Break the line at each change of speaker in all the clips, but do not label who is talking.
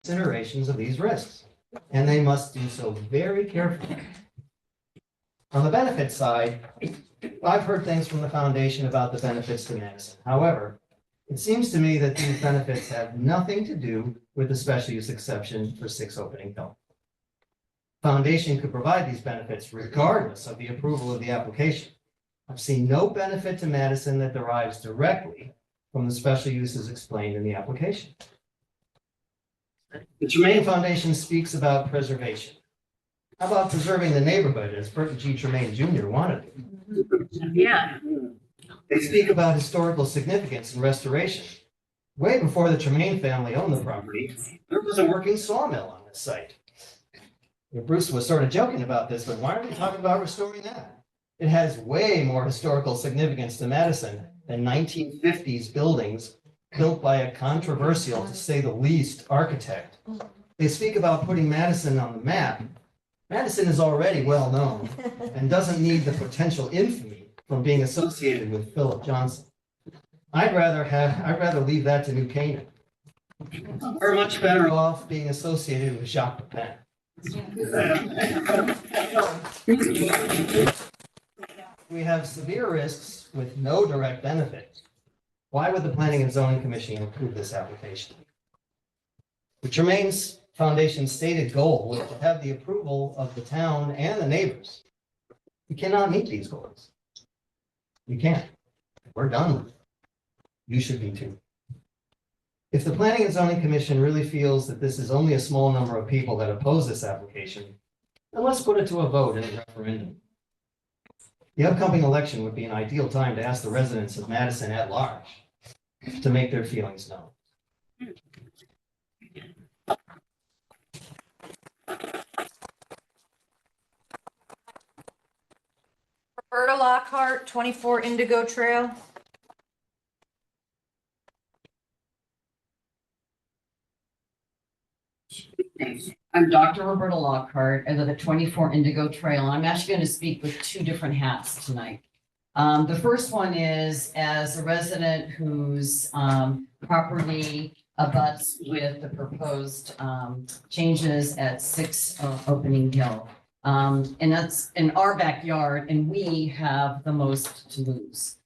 considerations of these risks, and they must do so very carefully. On the benefit side, I've heard things from the foundation about the benefits to Madison. However, it seems to me that these benefits have nothing to do with the special use exception for 6 Opening Hill. Foundation could provide these benefits regardless of the approval of the application. I've seen no benefit to Madison that derives directly from the special uses explained in the application. The Tremaine Foundation speaks about preservation. How about preserving the neighborhood as Burton G. Tremaine Jr. wanted it?
Yeah.
They speak about historical significance and restoration. Way before the Tremaine family owned the property, there was a working sawmill on this site. Bruce was sort of joking about this, but why are we talking about restoring that? It has way more historical significance to Madison than 1950s buildings built by a controversial, to say the least, architect. They speak about putting Madison on the map. Madison is already well known and doesn't need the potential infamy from being associated with Philip Johnson. I'd rather leave that to New Canaan. We're much better off being associated with Jacques Pepin. We have severe risks with no direct benefit. Why would the Planning and Zoning Commission approve this application? The Tremaine's Foundation's stated goal was to have the approval of the town and the neighbors. We cannot meet these goals. We can't. We're done with it. You should be too. If the Planning and Zoning Commission really feels that this is only a small number of people that oppose this application, then let's put it to a vote in a referendum. The upcoming election would be an ideal time to ask the residents of Madison at large to make their feelings known.
Roberta Lockhart, 24 Indigo Trail.
I'm Dr. Roberta Lockhart. I live at 24 Indigo Trail. I'm actually going to speak with 2 different hats tonight. The first one is as a resident whose property abuts with the proposed changes at 6 Opening Hill. And that's in our backyard, and we have the most to lose.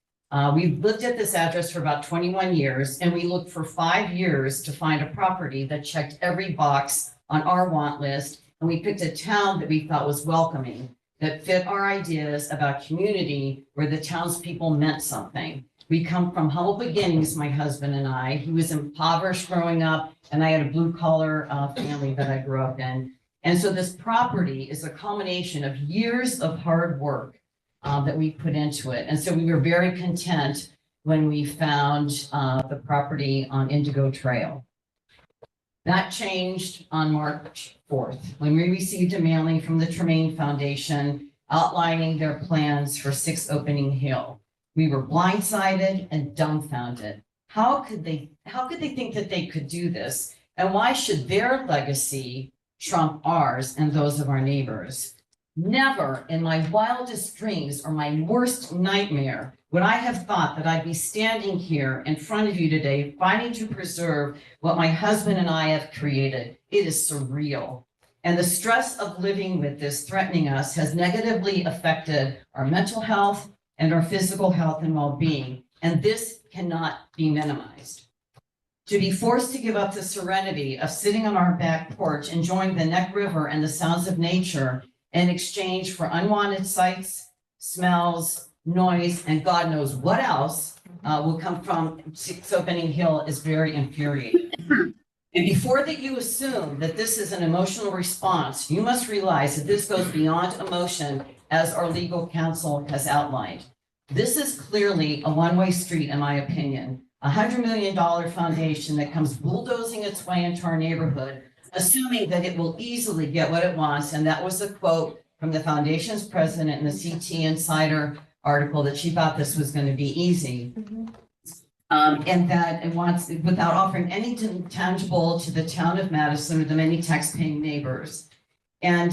We've lived at this address for about 21 years, and we looked for 5 years to find a property that checked every box on our want list. And we picked a town that we thought was welcoming, that fit our ideas about community, where the townspeople meant something. We come from humble beginnings, my husband and I. He was impoverished growing up, and I had a blue collar family that I grew up in. And so this property is a culmination of years of hard work that we put into it. And so we were very content when we found the property on Indigo Trail. That changed on March 4th, when we received a mailing from the Tremaine Foundation outlining their plans for 6 Opening Hill. We were blindsided and dumbfounded. How could they think that they could do this? And why should their legacy trump ours and those of our neighbors? Never in my wildest dreams or my worst nightmare would I have thought that I'd be standing here in front of you today, fighting to preserve what my husband and I have created. It is surreal. And the stress of living with this threatening us has negatively affected our mental health and our physical health and well-being. And this cannot be minimized. To be forced to give up the serenity of sitting on our back porch, enjoying the Neck River and the sounds of nature in exchange for unwanted sights, smells, noise, and God knows what else will come from 6 Opening Hill is very infuriating. And before that you assume that this is an emotional response, you must realize that this goes beyond emotion, as our legal counsel has outlined. This is clearly a one-way street, in my opinion. $100 million foundation that comes bulldozing its way into our neighborhood, assuming that it will easily get what it wants. And that was a quote from the foundation's president in the CT Insider article, that she thought this was going to be easy. And that it wants, without offering anything tangible to the town of Madison or the many tax-paying neighbors. And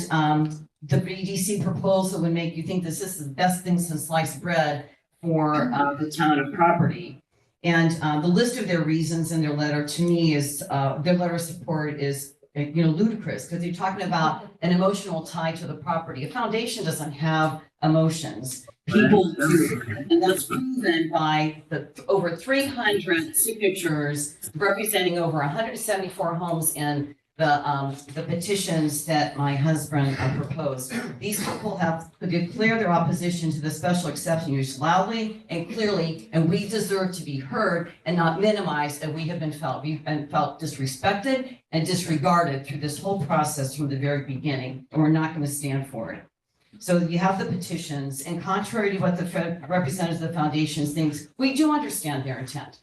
the BDC proposal would make you think this is the best thing since sliced bread for the town of property. And the list of their reasons in their letter to me is, their letter of support is ludicrous, because you're talking about an emotional tie to the property. A foundation doesn't have emotions. People do, and that's proven by the over 300 signatures representing over 174 homes in the petitions that my husband proposed. These people have declared their opposition to the special exception use loudly and clearly, and we deserve to be heard and not minimized. And we've been felt disrespected and disregarded through this whole process from the very beginning, and we're not going to stand for it. So you have the petitions, and contrary to what the representatives of the foundations thinks, we do understand their intent.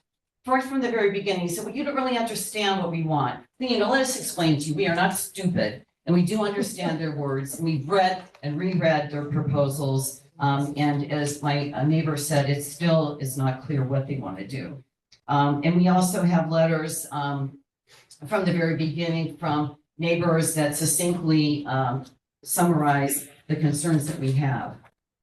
Right from the very beginning, so you don't really understand what we want. Let us explain to you, we are not stupid, and we do understand their words. And we've read and reread their proposals, and as my neighbor said, it still is not clear what they want to do. And we also have letters from the very beginning from neighbors that succinctly summarize the concerns that we have.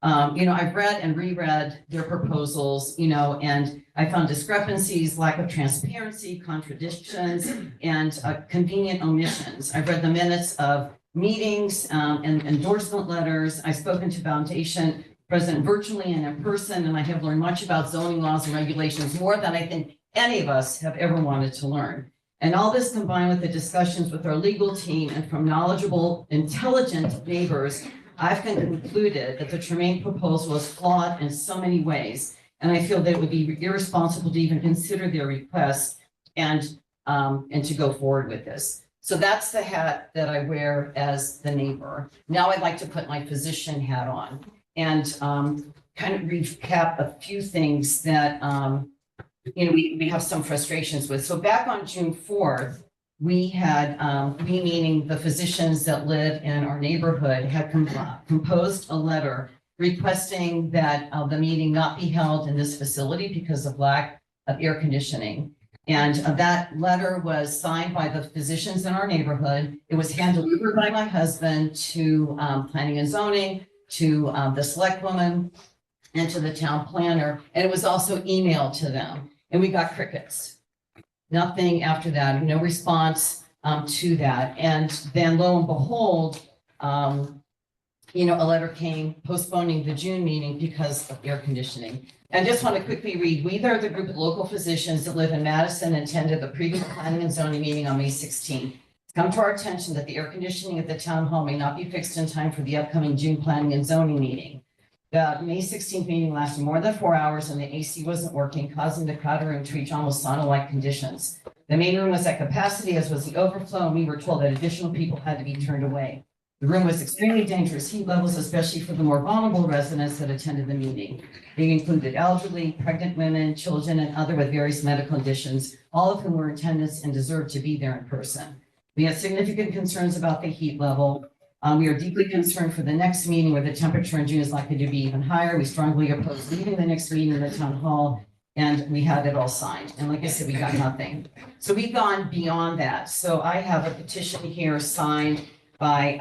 I've read and reread their proposals, and I found discrepancies, lack of transparency, contradictions, and convenient omissions. I've read the minutes of meetings and endorsement letters. I've spoken to Foundation President virtually and in person, and I have learned much about zoning laws and regulations, more than I think any of us have ever wanted to learn. And all this combined with the discussions with our legal team and from knowledgeable, intelligent neighbors, I've concluded that the Tremaine proposal is flawed in so many ways, and I feel that it would be irresponsible to even consider their request and to go forward with this. So that's the hat that I wear as the neighbor. Now I'd like to put my physician hat on and kind of recap a few things that we have some frustrations with. So back on June 4th, we had, we meaning the physicians that live in our neighborhood, had composed a letter requesting that the meeting not be held in this facility because of lack of air conditioning. And that letter was signed by the physicians in our neighborhood. It was hand-delivered by my husband to planning and zoning, to the select woman, and to the town planner. And it was also emailed to them. And we got crickets. Nothing after that, no response to that. And then lo and behold, a letter came postponing the June meeting because of air conditioning. And I just want to quickly read, we are the group of local physicians that live in Madison and attended the previous planning and zoning meeting on May 16th. It's come to our attention that the air conditioning at the town hall may not be fixed in time for the upcoming June planning and zoning meeting. The May 16th meeting lasted more than 4 hours and the AC wasn't working, causing the crowded room to reach almost sauna-like conditions. The main room was at capacity, as was the overflow, and we were told that additional people had to be turned away. The room was extremely dangerous heat levels, especially for the more vulnerable residents that attended the meeting. They included elderly, pregnant women, children, and other with various medical conditions, all of whom were in attendance and deserved to be there in person. We had significant concerns about the heat level. We are deeply concerned for the next meeting where the temperature in June is likely to be even higher. We strongly oppose leaving the next meeting in the town hall, and we had it all signed. And like I said, we got nothing. So we've gone beyond that. So I have a petition here signed by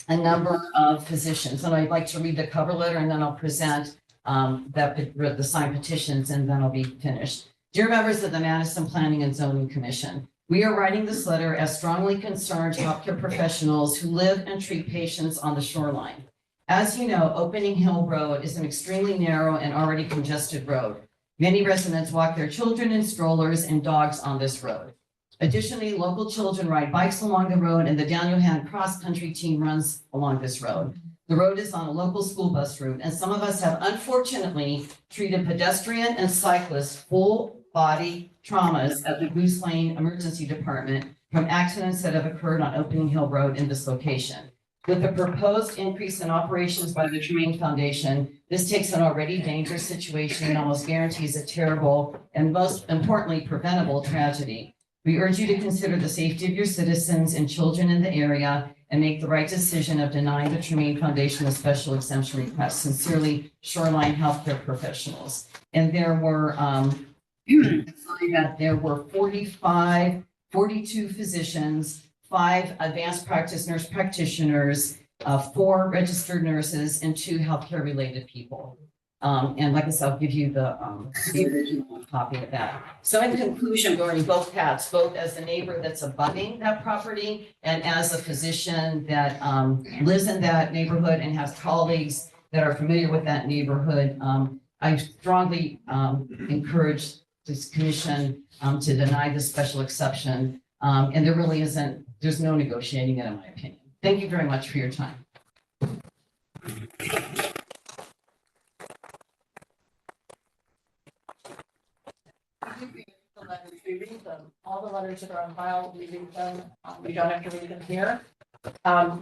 a number of physicians, and I'd like to read the cover letter, and then I'll present the signed petitions, and then I'll be finished. Dear members of the Madison Planning and Zoning Commission, we are writing this letter as strongly concerned healthcare professionals who live and treat patients on the shoreline. As you know, Opening Hill Road is an extremely narrow and already congested road. Many residents walk their children in strollers and dogs on this road. Additionally, local children ride bikes along the road, and the Daniel Hand cross-country team runs along this road. The road is on a local school bus route, and some of us have unfortunately treated pedestrian and cyclists full-body traumas at the Goose Lane Emergency Department from accidents that have occurred on Opening Hill Road in this location. With the proposed increase in operations by the Tremaine Foundation, this takes an already dangerous situation and almost guarantees a terrible and, most importantly, preventable tragedy. We urge you to consider the safety of your citizens and children in the area and make the right decision of denying the Tremaine Foundation a special exemption request. Sincerely, Shoreline Healthcare Professionals. And there were, there were 42 physicians, 5 advanced practice nurse practitioners, 4 registered nurses, and 2 healthcare related people. And like I said, I'll give you the original copy of that. So in conclusion, wearing both hats, both as the neighbor that's abutting that property and as a physician that lives in that neighborhood and has colleagues that are familiar with that neighborhood, I strongly encourage this commission to deny the special exception. And there really isn't, there's no negotiating it, in my opinion. Thank you very much for your time.
The letters, we read them, all the letters that are on file, we read them, we don't have to read them here.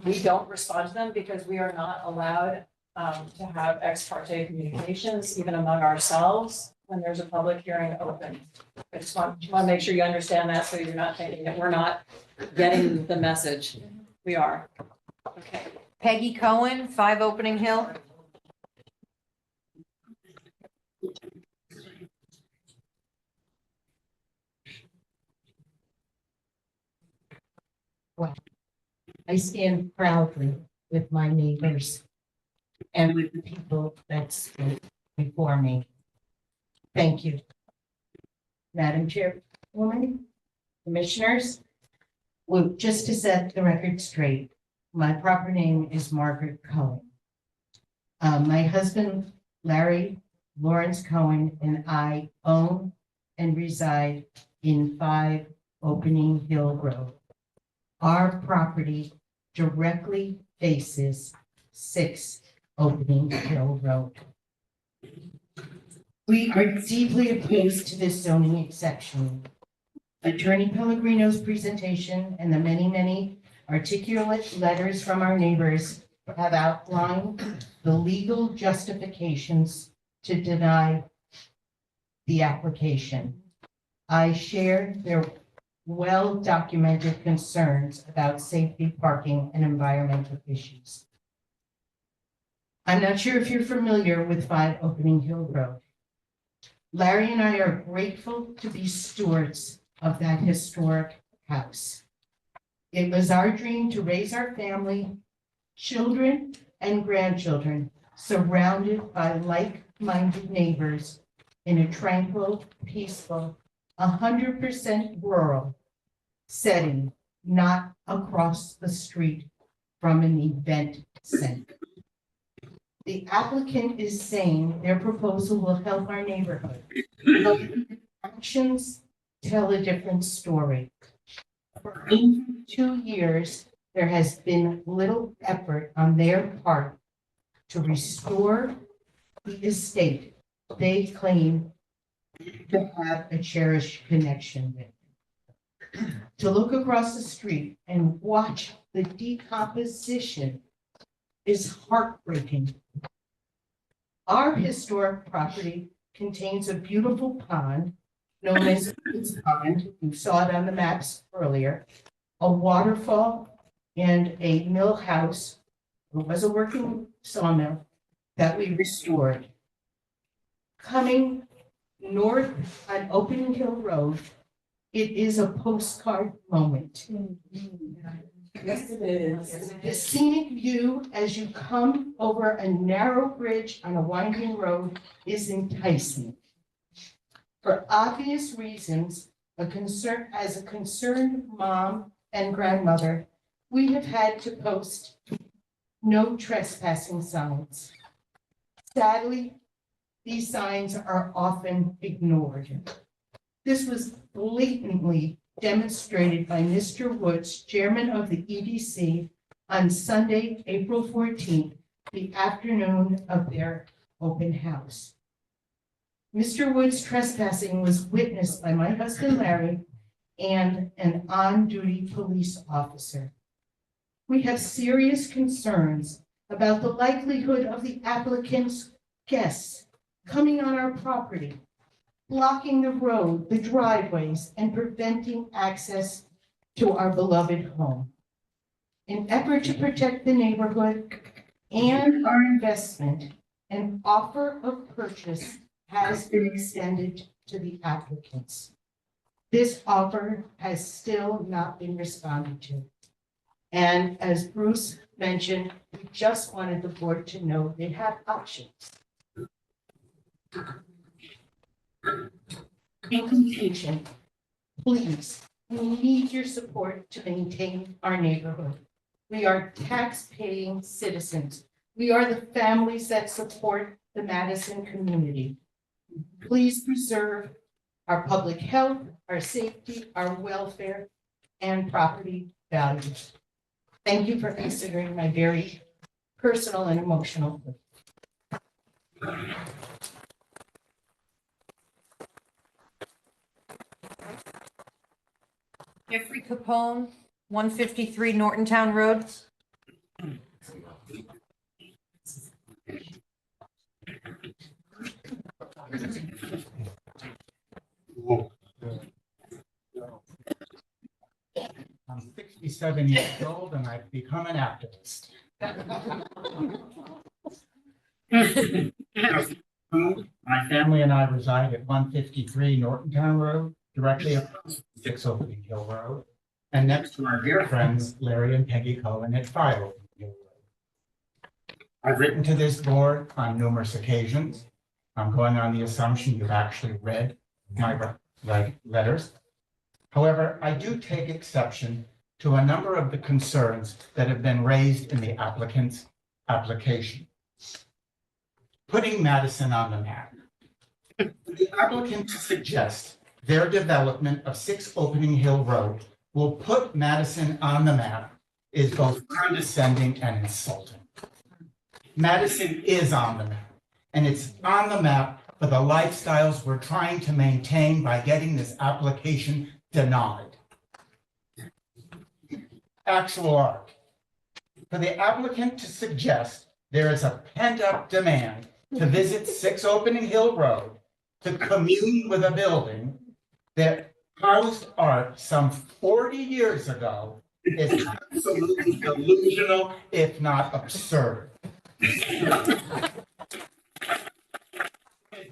We don't respond to them because we are not allowed to have ex parte communications, even among ourselves, when there's a public hearing open. I just want to make sure you understand that, so you're not thinking that we're not getting the message. We are. Okay.
Peggy Cohen, 5 Opening Hill.
I stand proudly with my neighbors and with the people that stood before me. Thank you. Madam Chairwoman, Commissioners, well, just to set the record straight, my proper name is Margaret Cohen. My husband, Larry Lawrence Cohen, and I own and reside in 5 Opening Hill Road. Our property directly faces 6 Opening Hill Road. We are deeply opposed to this zoning exception. Attorney Pellegrino's presentation and the many articulate letters from our neighbors have outlined the legal justifications to deny the application. I share their well-documented concerns about safety, parking, and environmental issues. I'm not sure if you're familiar with 5 Opening Hill Road. Larry and I are grateful to be stewards of that historic house. It was our dream to raise our family, children, and grandchildren surrounded by like-minded neighbors in a tranquil, peaceful, 100% rural setting, not across the street from an event center. The applicant is saying their proposal will help our neighborhood, but actions tell a different story. For over 2 years, there has been little effort on their part to restore the estate they claim to have a cherished connection with. To look across the street and watch the decomposition is heartbreaking. Our historic property contains a beautiful pond known as Woods Pond. You saw it on the maps earlier, a waterfall, and a mill house. It was a working sawmill that we restored. Coming north on Opening Hill Road, it is a postcard moment.
Yes, it is.
The scenic view as you come over a narrow bridge on a winding road is enticing. For obvious reasons, as a concerned mom and grandmother, we have had to post no trespassing signs. Sadly, these signs are often ignored. This was blatantly demonstrated by Mr. Woods, chairman of the EDC, on Sunday, April 14th, the afternoon of their open house. Mr. Woods' trespassing was witnessed by my husband, Larry, and an on-duty police officer. We have serious concerns about the likelihood of the applicant's guests coming on our property, blocking the road, the driveways, and preventing access to our beloved home. In effort to protect the neighborhood and our investment, an offer of purchase has been extended to the applicants. This offer has still not been responded to. And as Bruce mentioned, we just wanted the board to know they have options. In conclusion, please, we need your support to maintain our neighborhood. We are tax-paying citizens. We are the families that support the Madison community. Please preserve our public health, our safety, our welfare, and property values. Thank you for considering my very personal and emotional.
Jeffrey Capone, 153 Nortontown Road.
I'm 67 years old and I've become an activist. My family and I reside at 153 Nortontown Road, directly across 6 Opening Hill Road, and next to our dear friends Larry and Peggy Cohen at 5 Opening Hill Road. I've written to this board on numerous occasions. I'm going on the assumption you've actually read my letters. However, I do take exception to a number of the concerns that have been raised in the applicant's application. Putting Madison on the map. The applicant suggests their development of 6 Opening Hill Road will put Madison on the map is both condescending and insulting. Madison is on the map, and it's on the map for the lifestyles we're trying to maintain by getting this application denied. Actual art. For the applicant to suggest there is a pent-up demand to visit 6 Opening Hill Road to commune with a building that housed art some 40 years ago is absolutely delusional, if not absurd. It's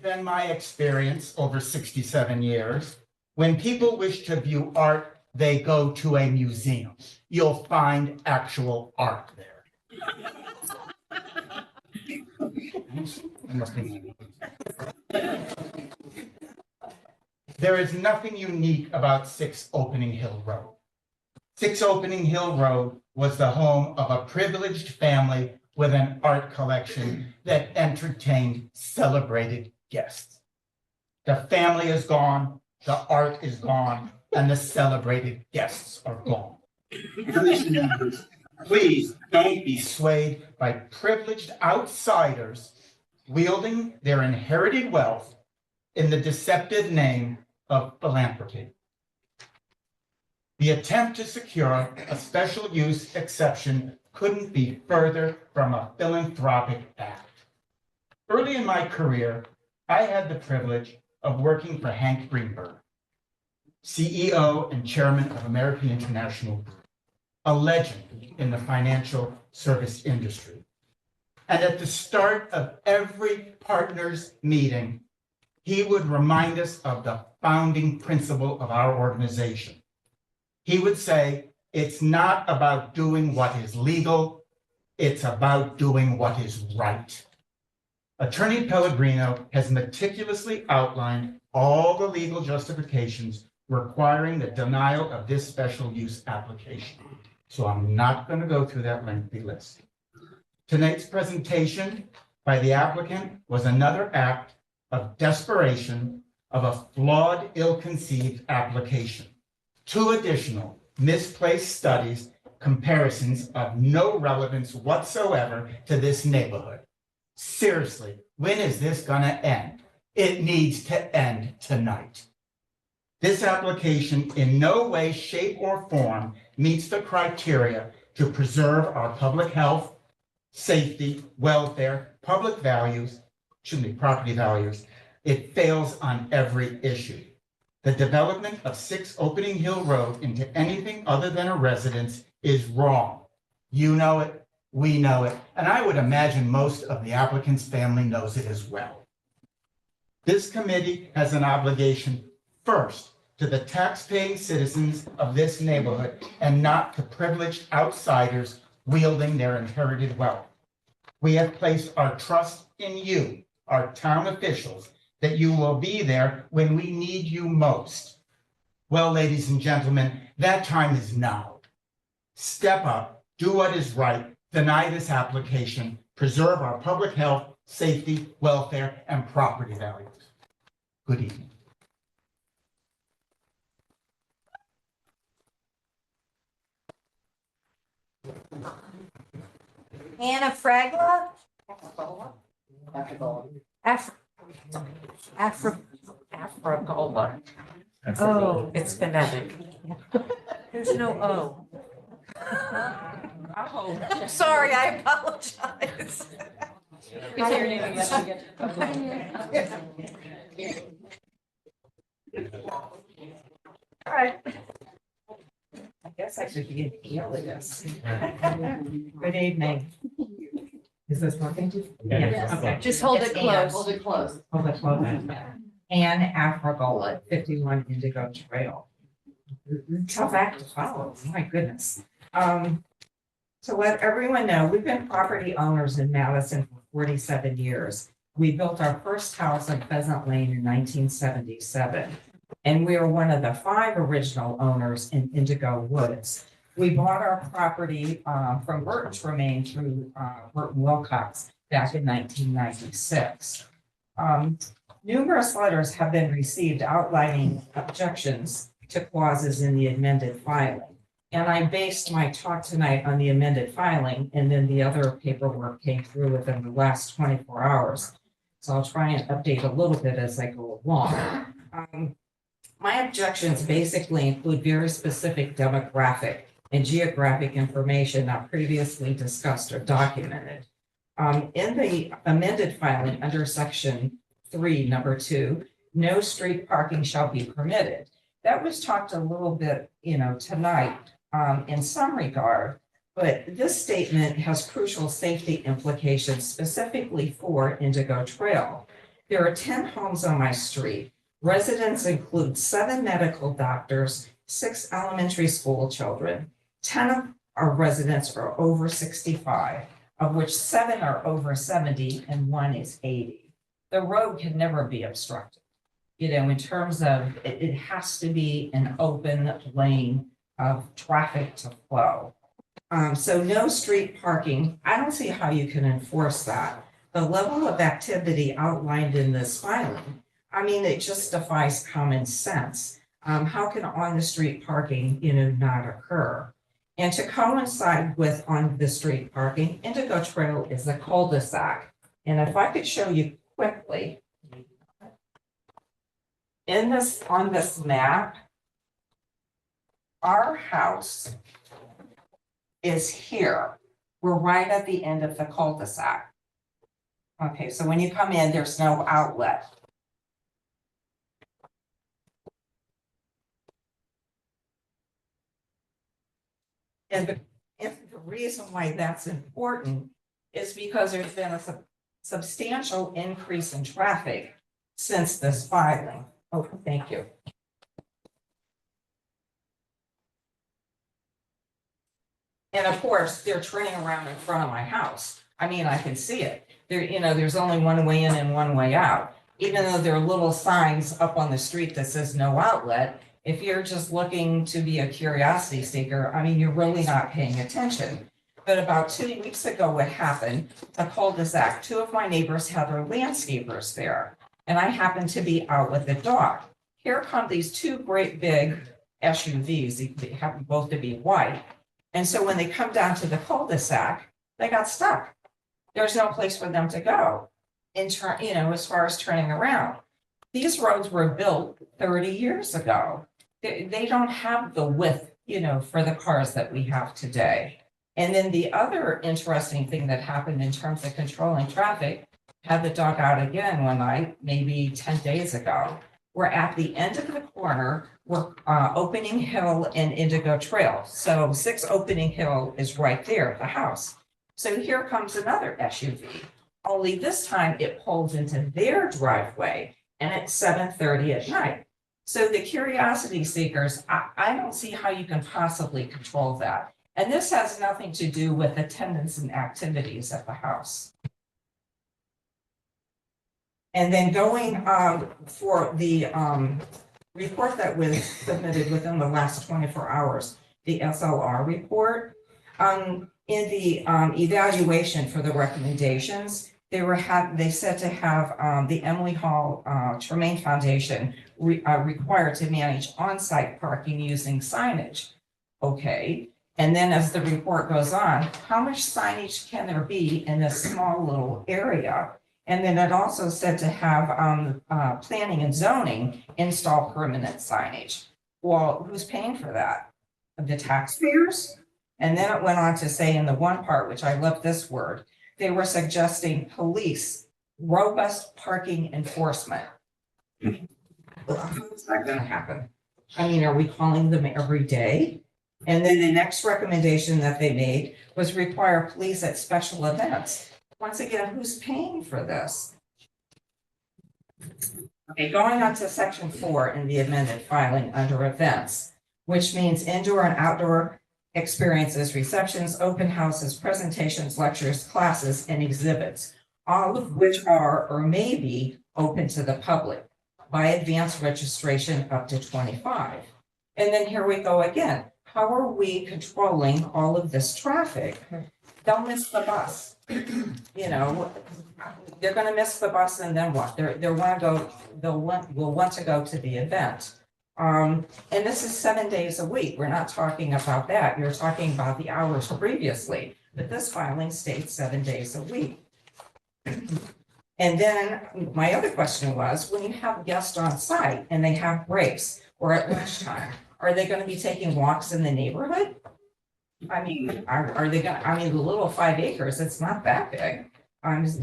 been my experience over 67 years. When people wish to view art, they go to a museum. You'll find actual art there. There is nothing unique about 6 Opening Hill Road. 6 Opening Hill Road was the home of a privileged family with an art collection that entertained celebrated guests. The family is gone, the art is gone, and the celebrated guests are gone. Please don't be swayed by privileged outsiders wielding their inherited wealth in the deceptive name of philanthropy. The attempt to secure a special use exception couldn't be further from a philanthropic act. Early in my career, I had the privilege of working for Hank Greenberg, CEO and chairman of American International Group, a legend in the financial service industry. And at the start of every partners meeting, he would remind us of the founding principle of our organization. He would say, it's not about doing what is legal, it's about doing what is right. Attorney Pellegrino has meticulously outlined all the legal justifications requiring the denial of this special use application. So I'm not going to go through that lengthy list. Tonight's presentation by the applicant was another act of desperation of a flawed, ill-conceived application. 2 additional misplaced studies, comparisons of no relevance whatsoever to this neighborhood. Seriously, when is this gonna end? It needs to end tonight. This application in no way, shape, or form meets the criteria to preserve our public health, safety, welfare, public values, property values. It fails on every issue. The development of 6 Opening Hill Road into anything other than a residence is wrong. You know it, we know it, and I would imagine most of the applicant's family knows it as well. This committee has an obligation first to the tax-paying citizens of this neighborhood and not to privileged outsiders wielding their inherited wealth. We have placed our trust in you, our town officials that you will be there when we need you most. Well, ladies and gentlemen, that time is now. Step up, do what is right, deny this application, preserve our public health, safety, welfare, and property values. Good evening.
Anna Fragla? Afragola. Oh, it's phonetic. There's no O. Oh, sorry, I apologize.
You say your name again, you get to-
All right.
I guess I should be an alias. Good evening. Is this working? Yes. Okay.
Just hold it
It's Ann.
close.
Hold it close.
Hold it close. Ann Afragola, 51 Indigo Trail. Tough act to follow, my goodness. To let everyone know, we've been property owners in Madison for 47 years. We built our first house on Pheasant Lane in 1977. And we were one of the 5 original owners in Indigo Woods. We bought our property from Burton Tremaine through Burton Wilcox back in 1996. Numerous letters have been received outlining objections to clauses in the amended filing. And I based my talk tonight on the amended filing, and then the other paperwork came through within the last 24 hours. So I'll try and update a little bit as I go along. My objections basically include very specific demographic and geographic information not previously discussed or documented. In the amended filing under section 3, number 2, no street parking shall be permitted. That was talked a little bit, tonight in some regard, but this statement has crucial safety implications specifically for Indigo Trail. There are 10 homes on my street. Residents include 7 medical doctors, 6 elementary school children. 10 of our residents are over 65, of which 7 are over 70 and 1 is 80. The road can never be obstructed. In terms of it has to be an open lane of traffic to flow. So no street parking. I don't see how you can enforce that. The level of activity outlined in this filing, it just defies common sense. How can on the street parking, not occur? And to coincide with on the street parking, Indigo Trail is a cul-de-sac. And if I could show you quickly, on this map, our house is here. We're right at the end of the cul-de-sac. Okay, so when you come in, there's no outlet. And the reason why that's important is because there's been a substantial increase in traffic since this filing. Oh, thank you. And of course, they're turning around in front of my house. I can see it. There's only one way in and one way out. Even though there are little signs up on the street that says no outlet, if you're just looking to be a curiosity seeker, you're really not paying attention. But about 2 weeks ago, what happened, the cul-de-sac, 2 of my neighbors had their landscapers there. And I happened to be out with the dog. Here come these 2 great big SUVs, they happen both to be white. And so when they come down to the cul-de-sac, they got stuck. There's no place for them to go as far as turning around. These roads were built 30 years ago. They don't have the width, for the cars that we have today. And then the other interesting thing that happened in terms of controlling traffic, had the dog out again one night, maybe 10 days ago. We're at the end of the corner, we're Opening Hill and Indigo Trail. So 6 Opening Hill is right there at the house. So here comes another SUV, only this time it pulls into their driveway and it's 7:30 at night. So the curiosity seekers, I don't see how you can possibly control that. And this has nothing to do with attendance and activities at the house. And then going for the report that was submitted within the last 24 hours, the SLR report. In the evaluation for the recommendations, they said to have the Emily Hall Tremaine Foundation required to manage on-site parking using signage. Okay, and then as the report goes on, how much signage can there be in this small little area? And then it also said to have planning and zoning install permanent signage. Well, who's paying for that? The taxpayers? And then it went on to say in the one part, which I love this word, they were suggesting police, robust parking enforcement. Well, how is that gonna happen? I mean, are we calling them every day? And then the next recommendation that they made was require police at special events. Once again, who's paying for this? Okay, going on to section 4 in the amended filing under events, which means indoor and outdoor experiences, receptions, open houses, presentations, lectures, classes, and exhibits, all of which are or may be open to the public by advance registration up to 25. And then here we go again. How are we controlling all of this traffic? They'll miss the bus. You know, they're gonna miss the bus and then what? Will want to go to the event. And this is 7 days a week. We're not talking about that. You're talking about the hours previously, but this filing states 7 days a week. And then my other question was, when you have guests on site and they have breaks or at lunchtime, are they gonna be taking walks in the neighborhood? I mean, are they gonna, I mean, the little 5 acres, it's not that big.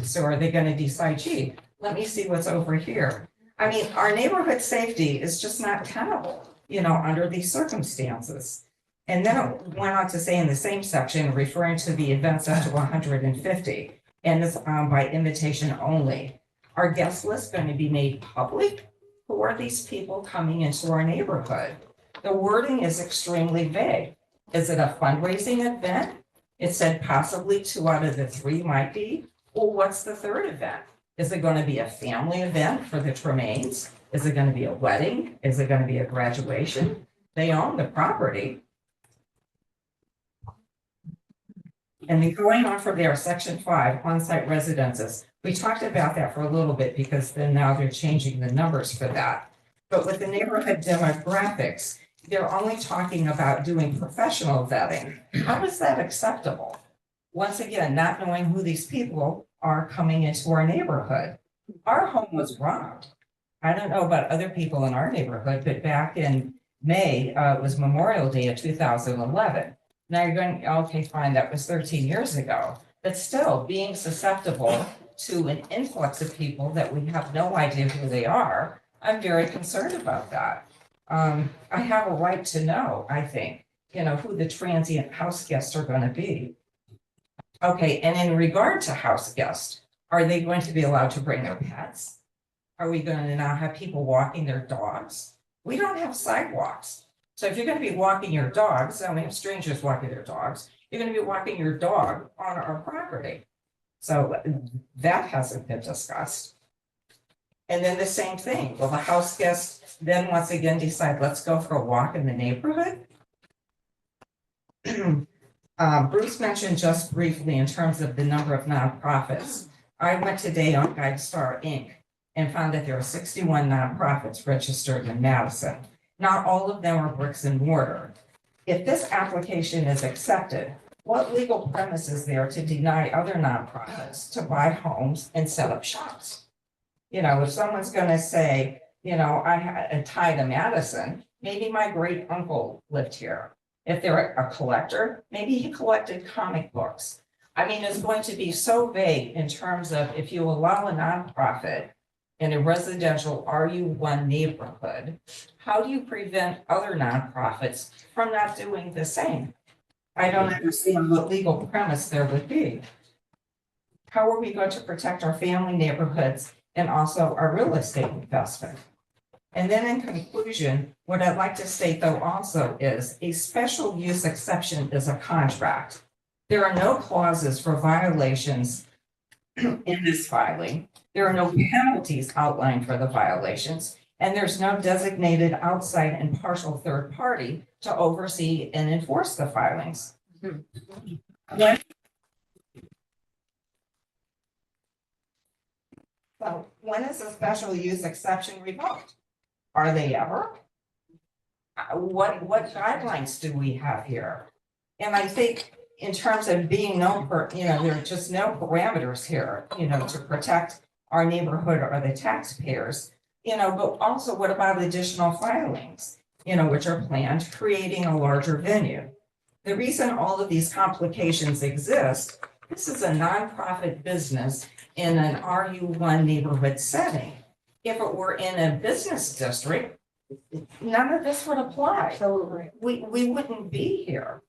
So are they gonna decide, gee, let me see what's over here? I mean, our neighborhood safety is just not tenable, you know, under these circumstances. And then it went on to say in the same section, referring to the events up to 150, and this by invitation only. Are guest lists going to be made public? Who are these people coming into our neighborhood? The wording is extremely vague. Is it a fundraising event? It said possibly 2 out of the 3 might be. Well, what's the third event? Is it going to be a family event for the Tremaines? Is it going to be a wedding? Is it going to be a graduation? They own the property. And then going on from there, section 5, on-site residences. We talked about that for a little bit because then now they're changing the numbers for that. But with the neighborhood demographics, they're only talking about doing professional vetting. How is that acceptable? Once again, not knowing who these people are coming into our neighborhood. Our home was robbed. I don't know about other people in our neighborhood, but back in May, it was Memorial Day of 2011. Now you're going, okay, fine, that was 13 years ago, but still being susceptible to an influx of people that we have no idea who they are, I'm very concerned about that. I have a right to know, I think, you know, who the transient house guests are going to be. Okay, and in regard to house guests, are they going to be allowed to bring their pets? Are we going to now have people walking their dogs? We don't have sidewalks. So if you're going to be walking your dogs, I mean, strangers walking their dogs, you're going to be walking your dog on our property. So that hasn't been discussed. And then the same thing, will the house guests then once again decide, let's go for a walk in the neighborhood? Bruce mentioned just briefly in terms of the number of nonprofits. I went today on GuideStar Inc. and found that there are 61 nonprofits registered in Madison. Not all of them are bricks and mortar. If this application is accepted, what legal premise is there to deny other nonprofits to buy homes and set up shops? You know, if someone's gonna say, you know, I had a tie to Madison, maybe my great uncle lived here. If they're a collector, maybe he collected comic books. I mean, it's going to be so vague in terms of if you allow a nonprofit in a residential RU1 neighborhood, how do you prevent other nonprofits from not doing the same? I don't understand what legal premise there would be. How are we going to protect our family neighborhoods and also our real estate investment? And then in conclusion, what I'd like to state though also is a special use exception is a contract. There are no clauses for violations in this filing. There are no penalties outlined for the violations, and there's no designated outside and partial third party to oversee and enforce the filings. So when is a special use exception revoked? Are they ever? What guidelines do we have here? And I think in terms of being there are just no parameters here, to protect our neighborhood or the taxpayers. But also what about additional filings, which are planned, creating a larger venue? The reason all of these complications exist, this is a nonprofit business in an RU1 neighborhood setting. If it were in a business district, none of this would apply.
Absolutely.
We wouldn't be here.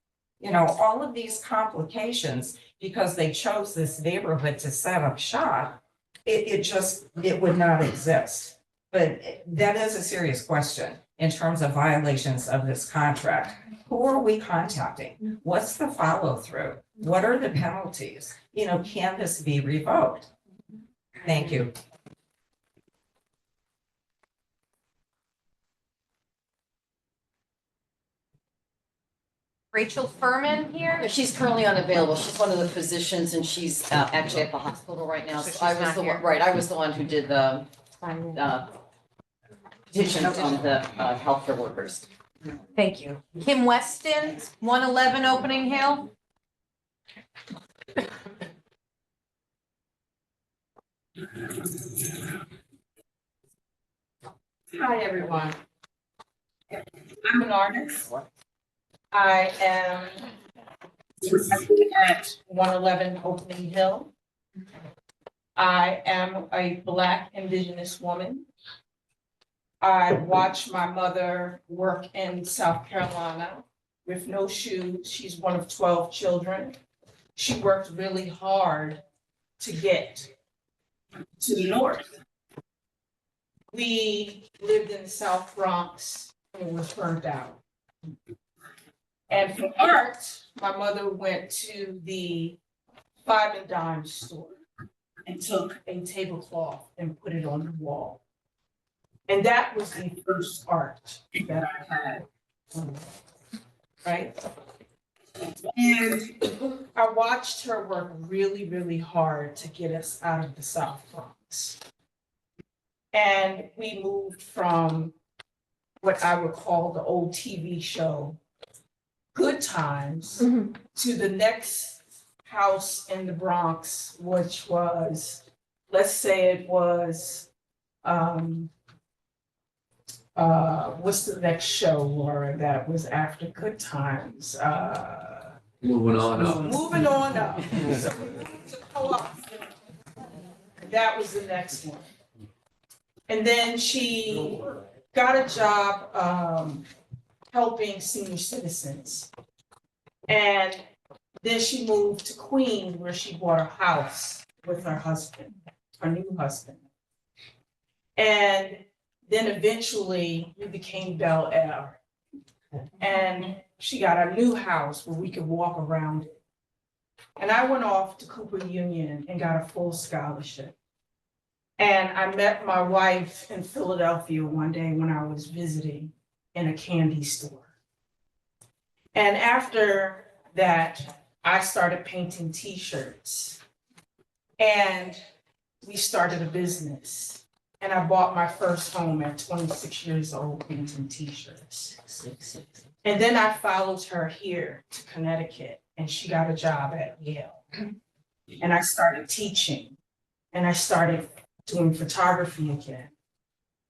All of these complications, because they chose this neighborhood to set up shop, it would not exist. But that is a serious question in terms of violations of this contract. Who are we contacting? What's the follow through? What are the penalties? Can this be revoked? Thank you.
Rachel Furman here?
She's currently unavailable. She's one of the physicians and she's actually at the hospital right now.
So
So I
she's
was
not
the one,
here.
right, I was the one who did the petition on the healthcare workers.
Thank you. Kim Weston, 111 Opening Hill.
Hi, everyone. I'm an artist. I am at 111 Opening Hill. I am a Black Indigenous woman. I watched my mother work in South Carolina with no shoes. She's one of 12 children. She worked really hard to get to the north. We lived in the South Bronx and it was burnt out. And for art, my mother went to the 5 and dime store and took a tablecloth and put it on the wall. And that was the first art that I had, right? And I watched her work really, really hard to get us out of the South Bronx. And we moved from what I would call the old TV show, Good Times, to the next house in the Bronx, which was, let's say it was, what's the next show, Laura, that was after Good Times?
Moving on up.
Moving on up. So we moved to Co-op. That was the next one. And then she got a job helping senior citizens. And then she moved to Queens, where she bought a house with her husband, her new husband. And then eventually we became Bel Air. And she got a new house where we could walk around it. And I went off to Cooper Union and got a full scholarship. And I met my wife in Philadelphia one day when I was visiting in a candy store. And after that, I started painting t-shirts. And we started a business. And I bought my first home at 26 years old painting t-shirts. And then I followed her here to Connecticut and she got a job at Yale. And I started teaching and I started doing photography again.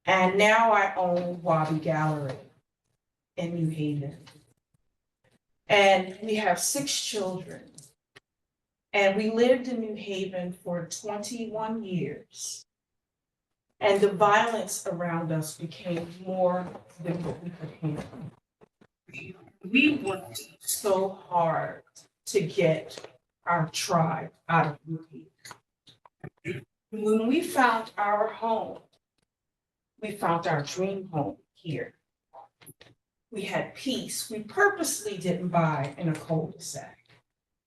And now I own Wabi Gallery in New Haven. And we have 6 children. And we lived in New Haven for 21 years. And the violence around us became more than what we could handle. We worked so hard to get our tribe out of New Haven. When we found our home, we found our dream home here. We had peace. We purposely didn't buy in a cul-de-sac.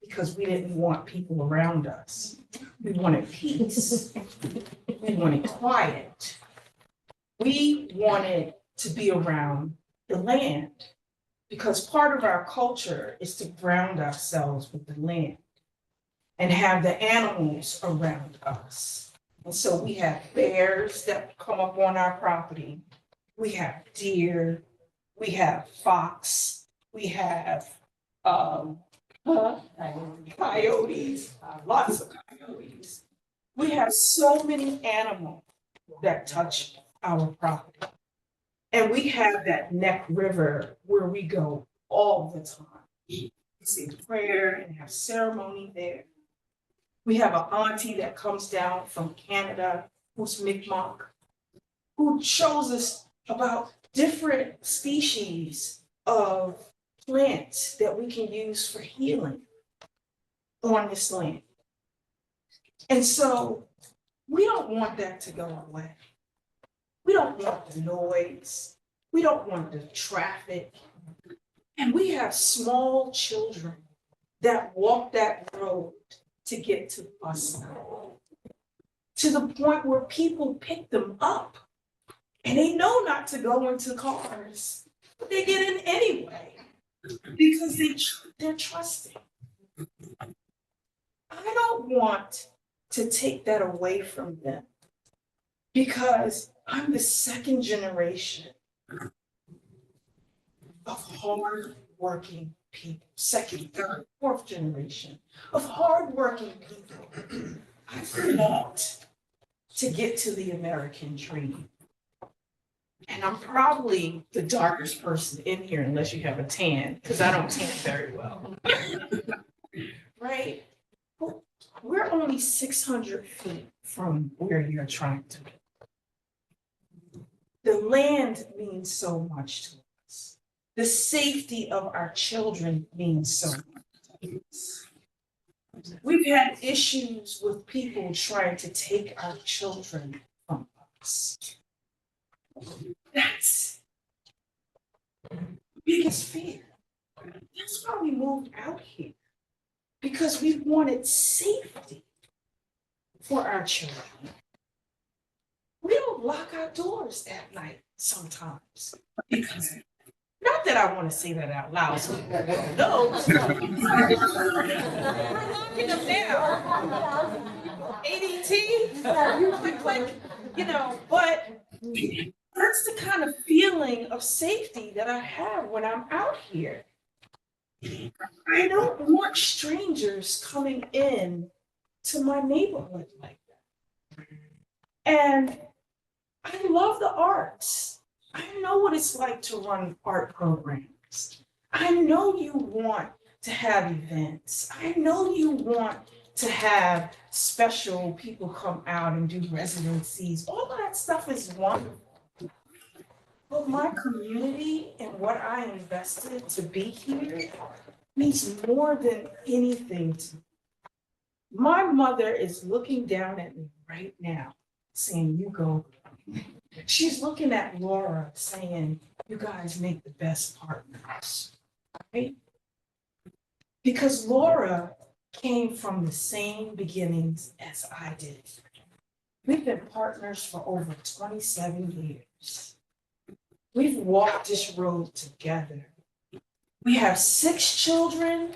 because we didn't want people around us. We wanted peace. We wanted quiet. We wanted to be around the land because part of our culture is to ground ourselves with the land and have the animals around us. And so we have bears that come up on our property. We have deer, we have fox, we have coyotes, lots of coyotes. We have so many animals that touch our property. And we have that Neck River where we go all the time. We say prayer and have ceremony there. We have an auntie that comes down from Canada, who's Mi'kmaq, who shows us about different species of plants that we can use for healing on this land. And so we don't want that to go away. We don't want the noise. We don't want the traffic. And we have small children that walk that road to get to the bus stop, to the point where people pick them up and they know not to go into cars, but they get in anyway because they're trusting. I don't want to take that away from them because I'm the second generation of hardworking people, second, third, fourth generation of hardworking people. I fought to get to the American dream. And I'm probably the darkest person in here unless you have a tan, because I don't tan very well. Right? But we're only 600 feet from where you're trying to be. The land means so much to us. The safety of our children means so much to us. We've had issues with people trying to take our children from us. That's the biggest fear. That's why we moved out here, because we wanted safety for our children. We don't lock our doors at night sometimes because, not that I want to say that out loud so the world knows. We're locking them down. ADT, click, but that's the kind of feeling of safety that I have when I'm out here. I don't want strangers coming in to my neighborhood like that. And I love the arts. I know what it's like to run art programs. I know you want to have events. I know you want to have special people come out and do residencies. All of that stuff is wonderful. But my community and what I invested to be here means more than anything to me. My mother is looking down at me right now, saying, you go. She's looking at Laura saying, you guys make the best partners, right? Because Laura came from the same beginnings as I did. We've been partners for over 27 years. We've walked this road together. We have 6 children,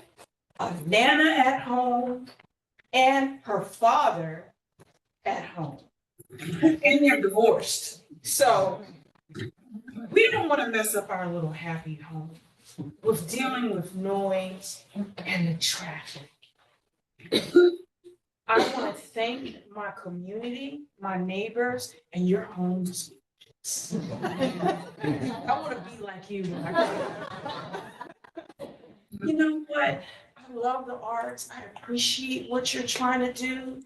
a Nana at home, and her father at home. And they're divorced. So we don't want to mess up our little happy home with dealing with noise and the traffic. I want to thank my community, my neighbors, and your homes. I want to be like you. You know what? I love the arts. I appreciate what you're trying to do.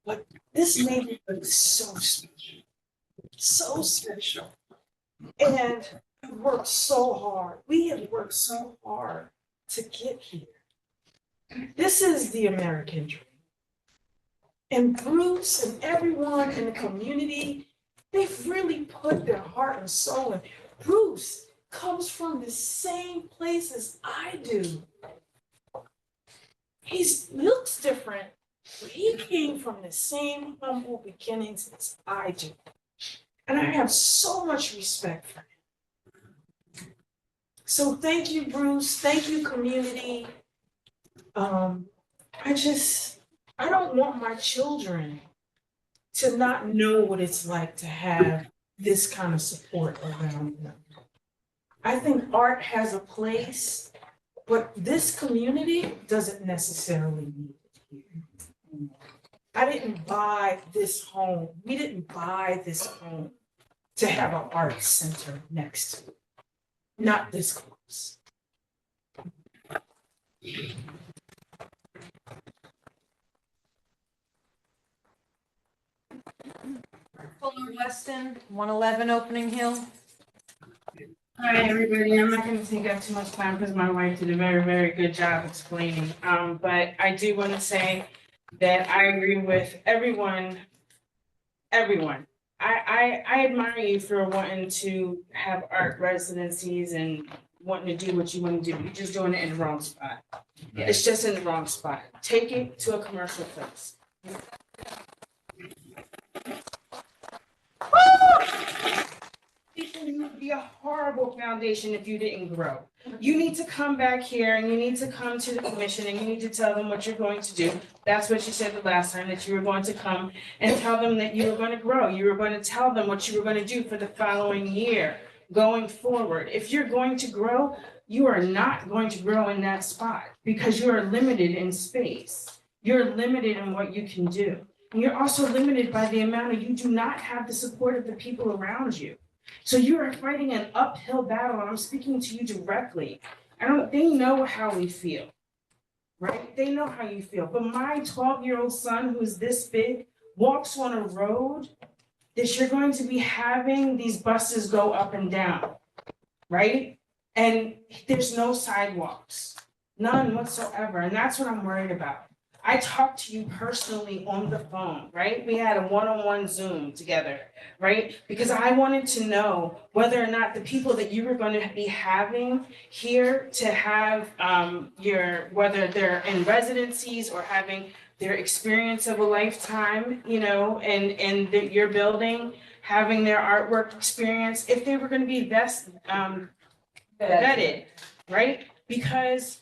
But this neighborhood is so special. So special. And I worked so hard. We have worked so hard to get here. This is the American dream. And Bruce and everyone in the community, they've really put their heart and soul in. Bruce comes from the same place as I do. He looks different, but he came from the same humble beginnings as I do. And I have so much respect for him. So thank you, Bruce. Thank you, community. I don't want my children to not know what it's like to have this kind of support around them. I think art has a place, but this community doesn't necessarily need it here. I didn't buy this home. We didn't buy this home to have an art center next to it. Not this close.
Fuller Weston, 111 Opening Hill.
Hi, everybody. I'm not gonna take up too much time because my wife did a very, very good job explaining. But I do want to say that I agree with everyone. I admire you for wanting to have art residencies and wanting to do what you want to do. You're just doing it in the wrong spot. It's just in the wrong spot. Take it to a commercial place. It would be a horrible foundation if you didn't grow. You need to come back here and you need to come to the commission and you need to tell them what you're going to do. That's what you said the last time, that you were going to come and tell them that you were going to grow. You were going to tell them what you were going to do for the following year going forward. If you're going to grow, you are not going to grow in that spot because you are limited in space. You're limited in what you can do. And you're also limited by the amount of, you do not have the support of the people around you. So you are fighting an uphill battle, and I'm speaking to you directly. They know how we feel, right? They know how you feel. But my 12-year-old son, who's this big, walks on a road that you're going to be having these buses go up and down, right? And there's no sidewalks, none whatsoever. And that's what I'm worried about. I talked to you personally on the phone, right? We had a one-on-one Zoom together, right? Because I wanted to know whether or not the people that you were going to be having here to have whether they're in residencies or having their experience of a lifetime, and your building, having their artwork experience, if they were going to be vetted, right? Because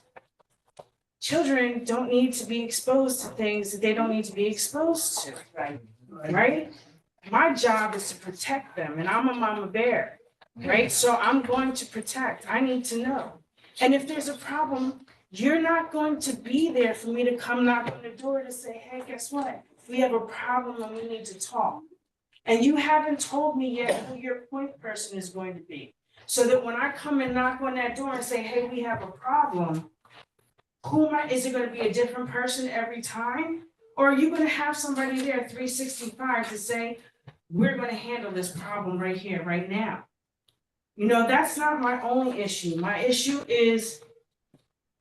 children don't need to be exposed to things that they don't need to be exposed to, right? My job is to protect them, and I'm a mama bear, right? So I'm going to protect. I need to know. And if there's a problem, you're not going to be there for me to come knock on the door to say, hey, guess what? We have a problem and we need to talk. And you haven't told me yet who your point person is going to be. So that when I come and knock on that door and say, hey, we have a problem, is it going to be a different person every time? Or are you going to have somebody there 365 to say, we're going to handle this problem right here, right now? That's not my only issue. My issue is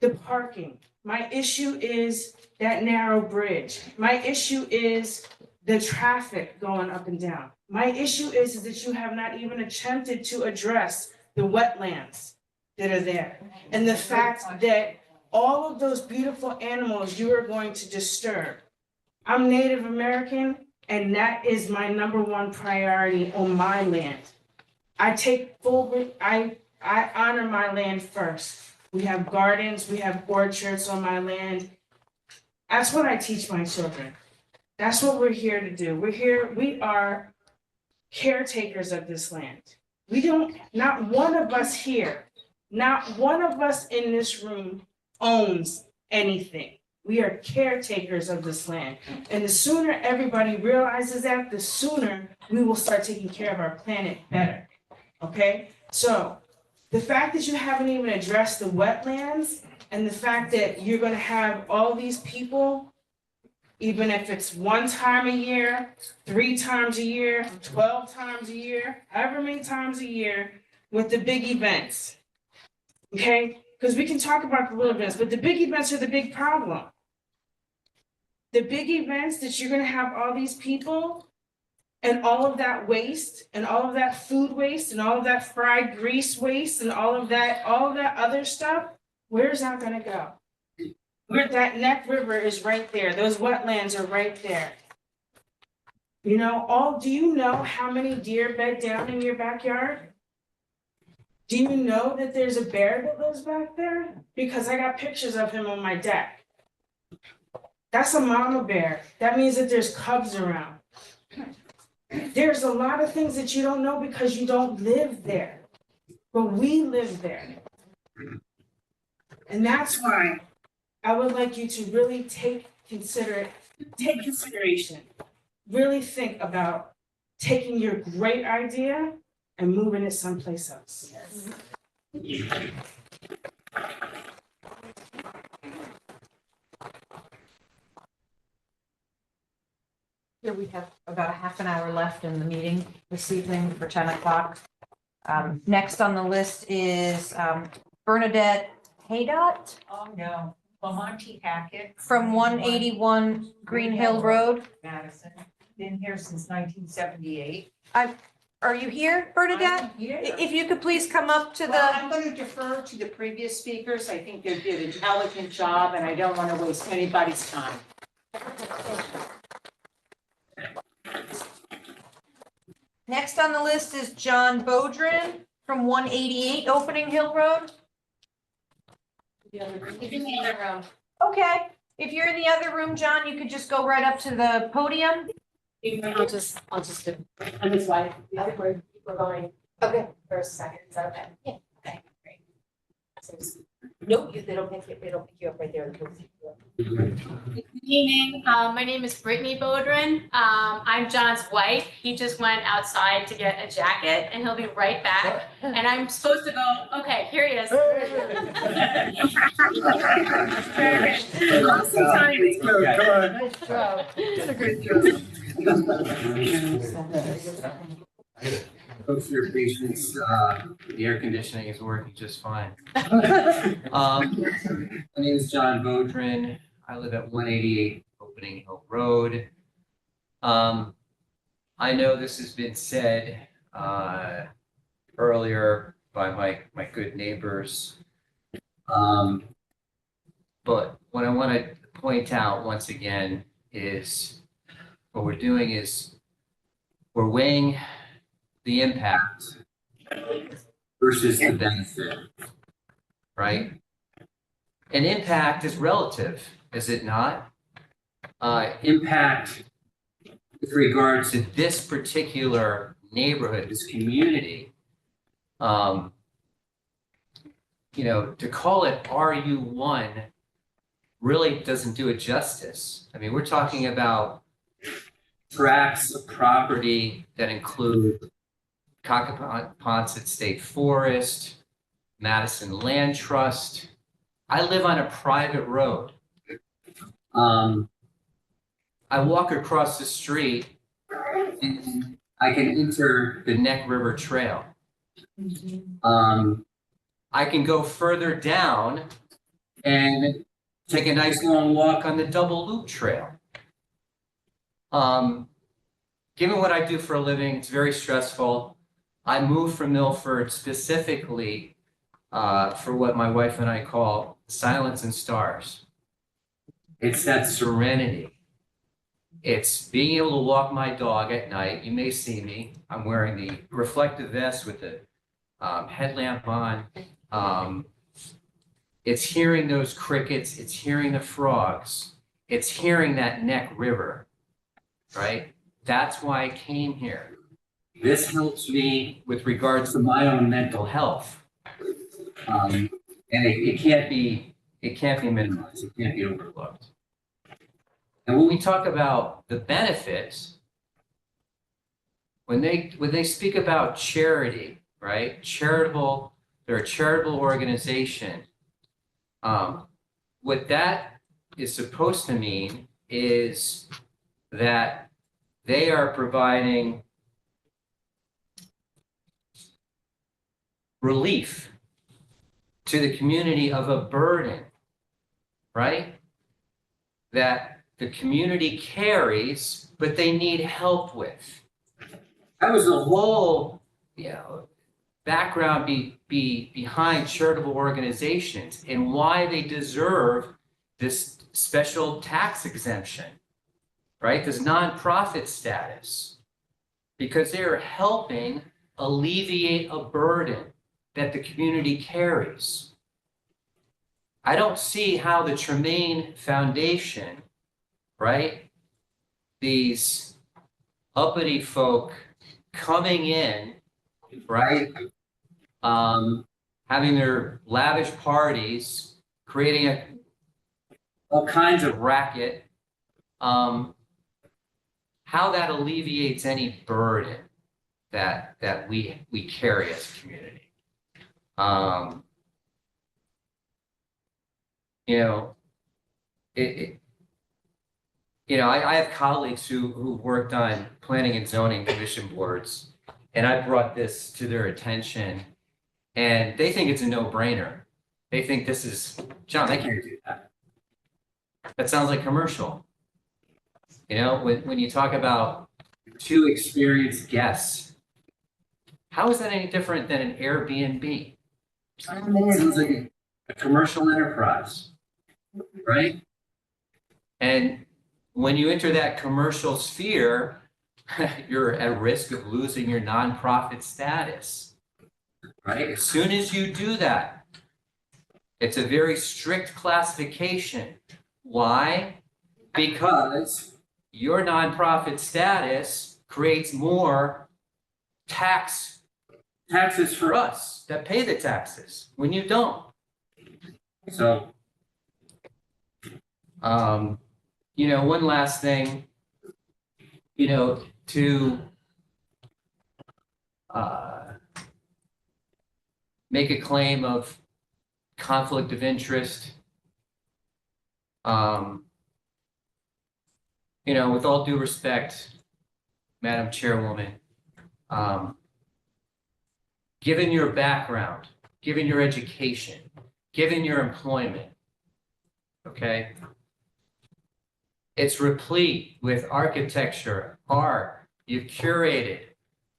the parking. My issue is that narrow bridge. My issue is the traffic going up and down. My issue is that you have not even attempted to address the wetlands that are there. And the fact that all of those beautiful animals you are going to disturb. I'm Native American, and that is my #1 priority on my land. I honor my land first. We have gardens, we have orchards on my land. That's what I teach my children. That's what we're here to do. We are caretakers of this land. Not one of us here, not one of us in this room owns anything. We are caretakers of this land. And the sooner everybody realizes that, the sooner we will start taking care of our planet better. Okay? So the fact that you haven't even addressed the wetlands and the fact that you're going to have all these people, even if it's 1 time a year, 3 times a year, 12 times a year, however many times a year, with the big events. Okay? Because we can talk about the little events, but the big events are the big problem. The big events that you're going to have all these people and all of that waste and all of that food waste and all of that fried grease waste and all of that other stuff, where's that going to go? Where that Neck River is right there, those wetlands are right there. You know, do you know how many deer bed down in your backyard? Do you know that there's a bear that lives back there? Because I got pictures of him on my deck. That's a mama bear. That means that there's cubs around. There's a lot of things that you don't know because you don't live there. But we live there. And that's why I would like you to really take consideration. Really think about taking your great idea and moving it someplace else.
Here we have about a half an hour left in the meeting this evening for 10 o'clock. Next on the list is Bernadette Haydot
Oh, no. Lamonti Hackett.
from 181 Green Hill Road.
Madison, been here since 1978.
Are you here, Bernadette? If you could please come up to
Well,
the,
I'm going to defer to the previous speakers. I think they did an elegant job and I don't want to waste anybody's time.
next on the list is John Bodrin from 188 Opening Hill Road. Okay, if you're in the other room, John, you could just go right up to the podium.
I'll just, I'm his wife. We're going. Okay, for a second, is that okay? Yeah. Okay, great. Nope, it'll pick you up right there.
Good evening. My name is Brittany Bodrin. I'm John's wife. He just went outside to get a jacket and he'll be right back. And I'm supposed to go, okay, here he is. Awesome timing.
Nice job. Did a great job.
Folks, for your patience, the air conditioning is working just fine. My name is John Bodrin. I live at 188 Opening Hill Road. I know this has been said earlier by my good neighbors. But what I want to point out once again is what we're doing is we're weighing the impact versus the benefit, right? And impact is relative, is it not? Impact with regards to this particular neighborhood, this community, to call it RU1 really doesn't do it justice. I mean, we're talking about tracts of property that include Cockaponset State Forest, Madison Land Trust. I live on a private road. I walk across the street and I can enter the Neck River Trail. I can go further down and take a nice long walk on the Double Loop Trail. Given what I do for a living, it's very stressful. I moved from Milford specifically for what my wife and I call silence and stars. It's that serenity. It's being able to walk my dog at night. You may see me. I'm wearing the reflective vest with the headlamp on. It's hearing those crickets. It's hearing the frogs. It's hearing that Neck River, right? That's why I came here. This helps me with regards to my own mental health. And it can't be minimized. It can't be overlooked. And when we talk about the benefits, when they speak about charity, right? They're a charitable organization. What that is supposed to mean is that they are providing relief to the community of a burden, right? That the community carries, but they need help with. That was the whole, background behind charitable organizations and why they deserve this special tax exemption, right? This nonprofit status, because they are helping alleviate a burden that the community carries. I don't see how the Tremaine Foundation, right? These uppity folk coming in, right? Having their lavish parties, creating all kinds of racket, how that alleviates any burden that we carry as a community. You know, I have colleagues who've worked on planning and zoning commission boards, and I brought this to their attention, and they think it's a no-brainer. They think this is, John, they can't do that. That sounds like commercial. You know, when you talk about 2 experienced guests, how is that any different than an Airbnb? Sounds like a commercial enterprise, right? And when you enter that commercial sphere, you're at risk of losing your nonprofit status, right? As soon as you do that, it's a very strict classification. Why? Because your nonprofit status creates more taxes for us that pay the taxes when you don't. So, one last thing, to make a claim of conflict of interest, with all due respect, Madam Chairwoman, given your background, given your education, given your employment, okay, it's replete with architecture, art. You've curated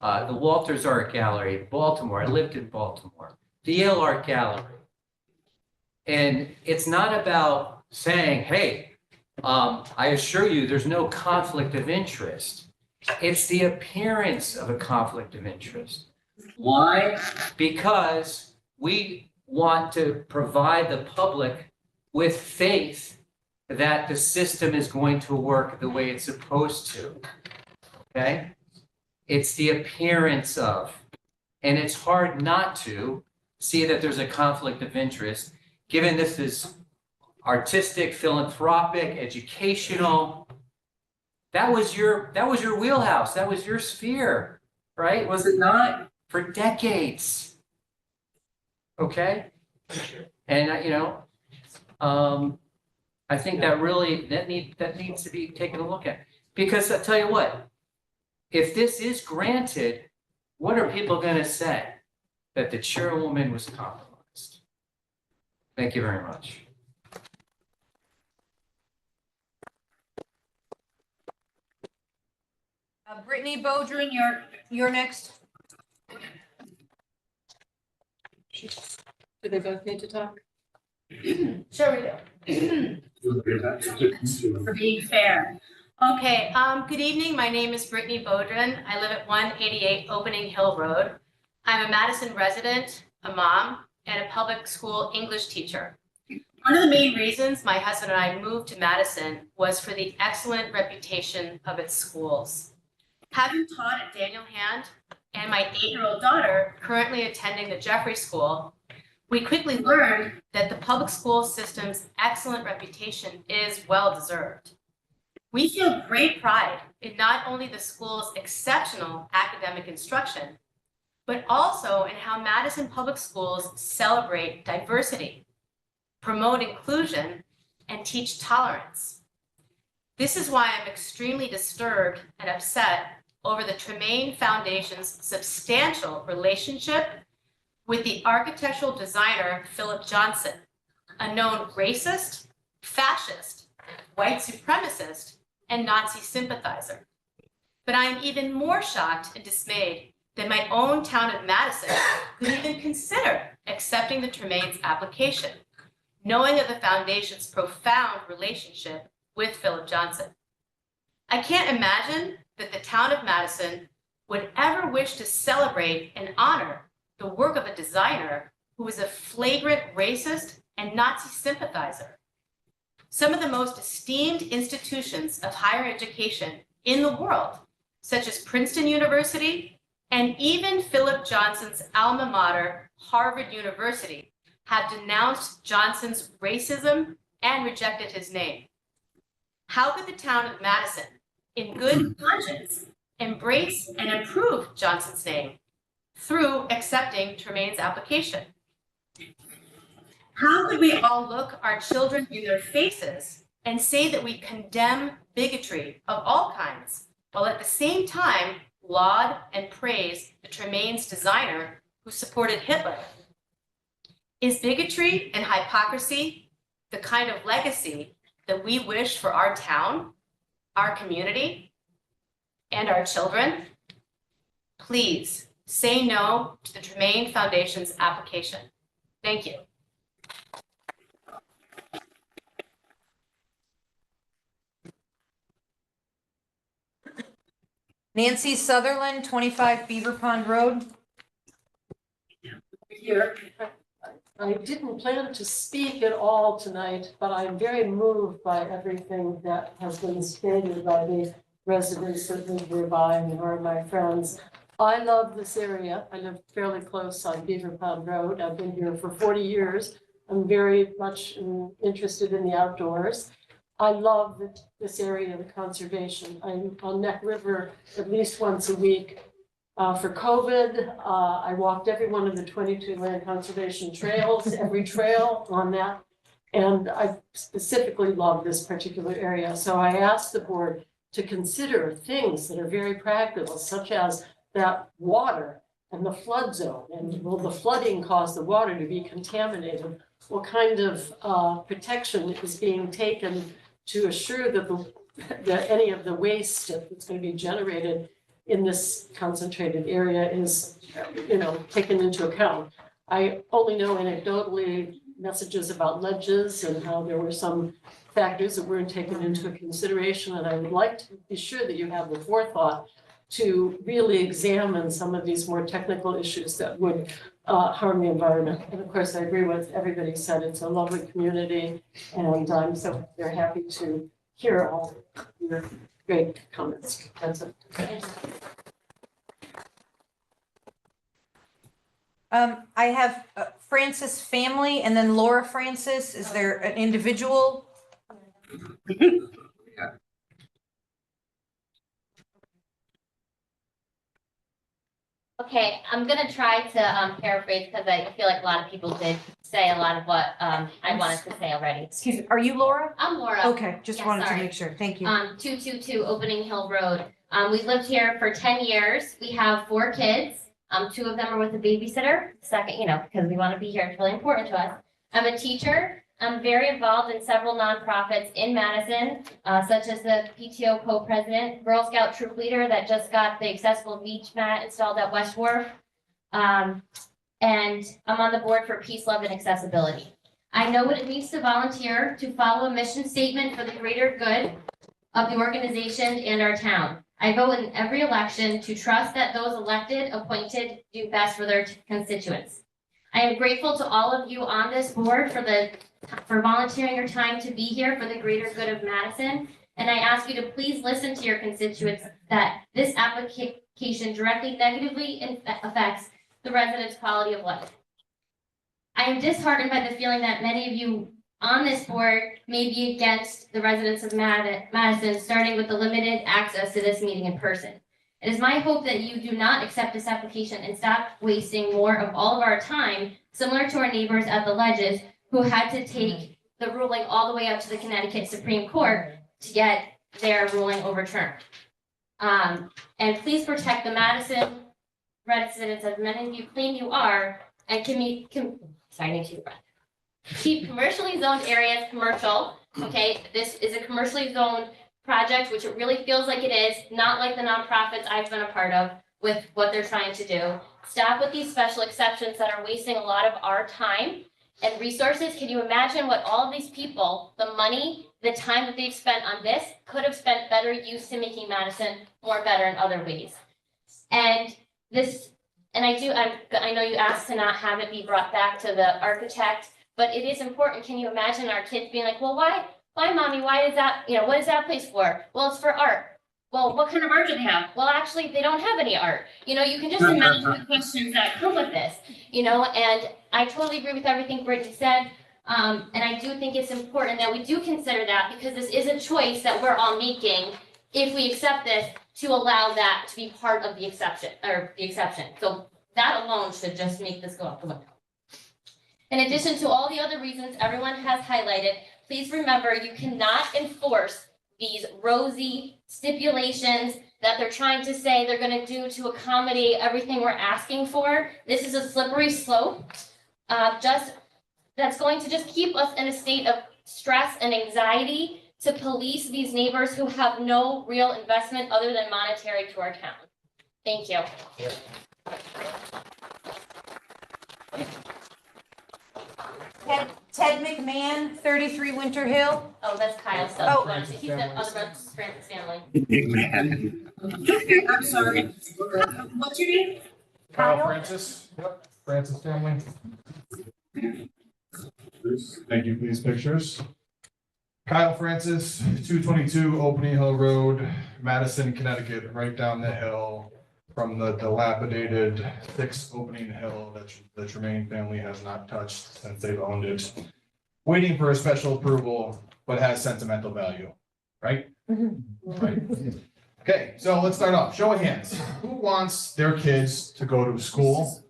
the Walters Art Gallery in Baltimore. I lived in Baltimore. The Yale Art Gallery. And it's not about saying, hey, I assure you there's no conflict of interest. It's the appearance of a conflict of interest. Why? Because we want to provide the public with faith that the system is going to work the way it's supposed to, okay? It's the appearance of, and it's hard not to see that there's a conflict of interest, given this is artistic, philanthropic, educational. That was your wheelhouse, that was your sphere, right? Was it not? For decades, okay? And I think that really, that needs to be taken a look at. Because I'll tell you what, if this is granted, what are people going to say? That the chairwoman was compromised. Thank you very much.
Brittany Bodrin, you're next.
Do they both need to talk?
Sure we do. For being fair. Okay, good evening. My name is Brittany Bodrin. I live at 188 Opening Hill Road. I'm a Madison resident, a mom, and a public school English teacher. One of the main reasons my husband and I moved to Madison was for the excellent reputation of its schools. Having taught at Daniel Hand and my 8-year-old daughter currently attending the Jeffrey School, we quickly learned that the public school system's excellent reputation is well-deserved. We feel great pride in not only the school's exceptional academic instruction, but also in how Madison Public Schools celebrate diversity, promote inclusion, and teach tolerance. This is why I'm extremely disturbed and upset over the Tremaine Foundation's substantial relationship with the architectural designer Philip Johnson, a known racist, fascist, white supremacist, and Nazi sympathizer. But I am even more shocked and dismayed that my own town of Madison could even consider accepting the Tremaine's application, knowing of the foundation's profound relationship with Philip Johnson. I can't imagine that the town of Madison would ever wish to celebrate and honor the work of a designer who was a flagrant racist and Nazi sympathizer. Some of the most esteemed institutions of higher education in the world, such as Princeton University and even Philip Johnson's alma mater, Harvard University, have denounced Johnson's racism and rejected his name. How could the town of Madison, in good conscience, embrace and improve Johnson's name through accepting Tremaine's application? How could we all look our children in their faces and say that we condemn bigotry of all kinds, while at the same time laud and praise the Tremaine's designer who supported Hitler? Is bigotry and hypocrisy the kind of legacy that we wish for our town, our community, and our children? Please say no to the Tremaine Foundation's application. Thank you.
Nancy Sutherland, 25 Beaver Pond Road.
Here. I didn't plan to speak at all tonight, but I'm very moved by everything that has been stated by the residents that live nearby and are my friends. I love this area. I live fairly close on Beaver Pond Road. I've been here for 40 years. I'm very much interested in the outdoors. I love this area of conservation. I'm on Neck River at least once a week. For COVID, I walked every one of the 22 land conservation trails, every trail on that. And I specifically love this particular area. So I asked the board to consider things that are very practical, such as that water and the flood zone. And will the flooding cause the water to be contaminated? What kind of protection is being taken to assure that any of the waste that's going to be generated in this concentrated area is, taken into account? I only know anecdotally messages about ledges and how there were some factors that weren't taken into consideration. And I would like to be sure that you have the forethought to really examine some of these more technical issues that would harm the environment. And of course, I agree with everybody said. It's a lovely community, and I'm so very happy to hear all your great comments. That's it.
I have Francis family and then Laura Francis. Is there an individual?
Okay, I'm gonna try to paraphrase because I feel like a lot of people did say a lot of what I wanted to say already.
Excuse me, are you Laura?
I'm Laura.
Okay, just
Yeah,
wanted to
sorry.
make sure. Thank you.
222 Opening Hill Road. We've lived here for 10 years. We have 4 kids. 2 of them are with a babysitter. Second, because we want to be here. It's really important to us. I'm a teacher. I'm very involved in several nonprofits in Madison, such as the PTO co-president, Girl Scout troop leader that just got the accessible beach mat installed at West Wharf. And I'm on the board for Peace, Love, and Accessibility. I know what it means to volunteer, to follow a mission statement for the greater good of the organization and our town. I vote in every election to trust that those elected, appointed, do best for their constituents. I am grateful to all of you on this board for volunteering your time to be here for the greater good of Madison. And I ask you to please listen to your constituents that this application directly negatively affects the residents' quality of life. I am disheartened by the feeling that many of you on this board may be against the residents of Madison, starting with the limited access to this meeting in person. It is my hope that you do not accept this application and stop wasting more of all of our time, similar to our neighbors at the Ledges, who had to take the ruling all the way up to the Connecticut Supreme Court to get their ruling overturned. And please protect the Madison residents, as many of you claim you are, and keep commercially zoned areas commercial. Okay, this is a commercially zoned project, which it really feels like it is, not like the nonprofits I've been a part of with what they're trying to do. Stop with these special exceptions that are wasting a lot of our time and resources. Can you imagine what all of these people, the money, the time that they've spent on this, could have spent better use to making Madison more better in other ways? And this, and I know you asked to not have it be brought back to the architect, but it is important. Can you imagine our kids being like, well, why, mommy, why is that, what is that place for? Well, it's for art. Well, what kind of art do they have? Well, actually, they don't have any art. You can just imagine the questions that come with this, and I totally agree with everything Brittany said. And I do think it's important that we do consider that, because this is a choice that we're all making if we accept this, to allow that to be part of the exception. So that alone should just make this go out the window. In addition to all the other reasons everyone has highlighted, please remember you cannot enforce these rosy stipulations that they're trying to say they're going to do to accommodate everything we're asking for. This is a slippery slope, that's going to just keep us in a state of stress and anxiety to police these neighbors who have no real investment other than monetary to our town. Thank you.
Ted McMahon, 33 Winter Hill.
Oh, that's Kyle's
Oh.
stuff. He's the other Francis family.
I'm sorry. What's your name?
Kyle Francis. Yep, Francis family. Thank you for these pictures. Kyle Francis, 222 Opening Hill Road, Madison, Connecticut, right down the hill from the dilapidated 6 Opening Hill that the Tremaine family has not touched since they've owned it. Waiting for a special approval, but has sentimental value, right? Right. Okay, so let's start off. Show of hands. Who wants their kids to go to school,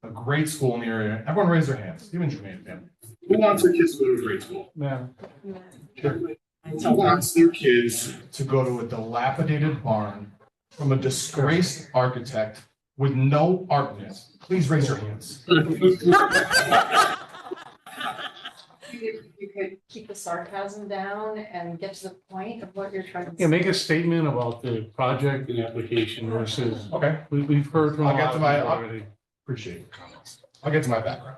a great school in the area? Everyone raise their hands, even Tremaine family. Who wants their kids to go to a great school?
No.
Sure. Who wants their kids to go to a dilapidated barn from a disgraced architect with no art in it? Please raise your hands.
You could keep the sarcasm down and get to the point of what you're trying to say.
Yeah, make a statement about the project and application versus,
Okay,
we've heard from a
I'll get
lot
to
of
my-
people already.
appreciate your comments. I'll get to my background.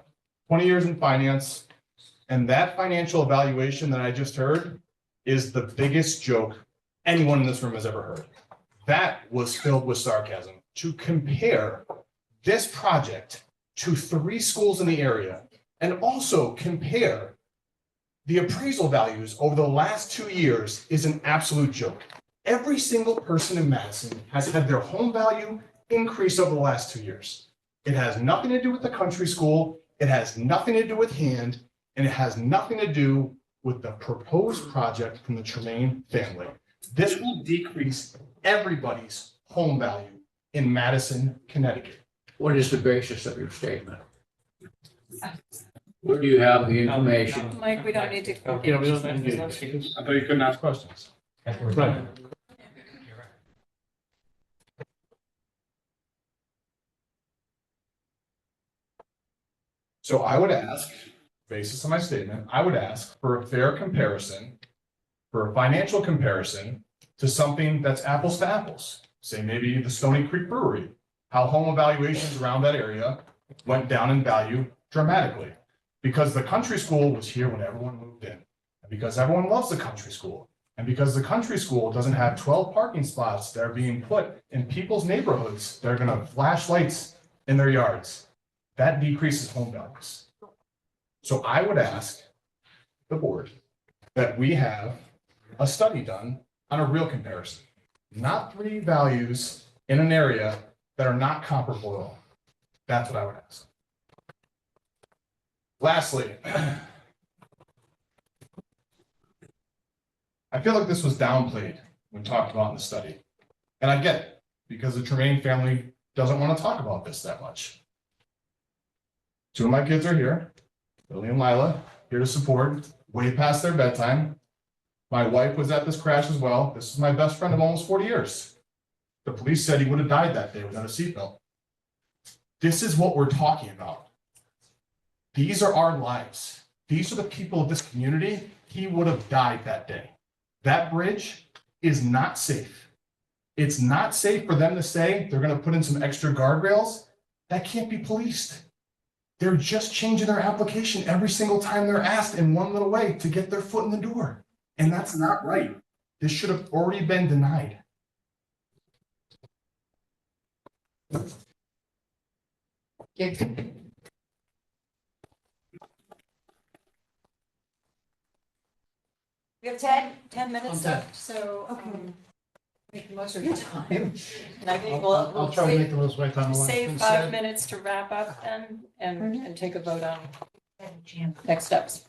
20 years in finance, and that financial evaluation that I just heard is the biggest joke anyone in this room has ever heard. That was filled with sarcasm. To compare this project to 3 schools in the area and also compare the appraisal values over the last 2 years is an absolute joke. Every single person in Madison has had their home value increase over the last 2 years. It has nothing to do with the country school. It has nothing to do with Hand, and it has nothing to do with the proposed project from the Tremaine family. This will decrease everybody's home value in Madison, Connecticut.
What is the basis of your statement? Where do you have the information?
Mike, we don't need to.
Yeah, we don't need to.
I thought you couldn't ask questions.
Right.
So I would ask, basis of my statement, I would ask for a fair comparison, for a financial comparison to something that's apples to apples. Say maybe the Stony Creek Brewery, how home evaluations around that area went down in value dramatically. Because the country school was here when everyone moved in. And because everyone loves the country school. And because the country school doesn't have 12 parking spots that are being put in people's neighborhoods that are gonna flash lights in their yards. That decreases home values. So I would ask the board that we have a study done on a real comparison, not 3 values in an area that are not comparable at all. That's what I would ask. Lastly, I feel like this was downplayed when talked about in the study. And I get it, because the Tremaine family doesn't want to talk about this that much. 2 of my kids are here, Lily and Lila, here to support, way past their bedtime. My wife was at this crash as well. This is my best friend of almost 40 years. The police said he would have died that day without a seatbelt. This is what we're talking about. These are our lives. These are the people of this community. He would have died that day. That bridge is not safe. It's not safe for them to say they're going to put in some extra guardrails. That can't be policed. They're just changing their application every single time they're asked in one little way to get their foot in the door. And that's not right. This should have already been denied.
We have 10 minutes, so,
Make the most of your time. And I think
I'll
we'll
try to make the most of my time.
Save 5 minutes to wrap up then and take a vote on next steps.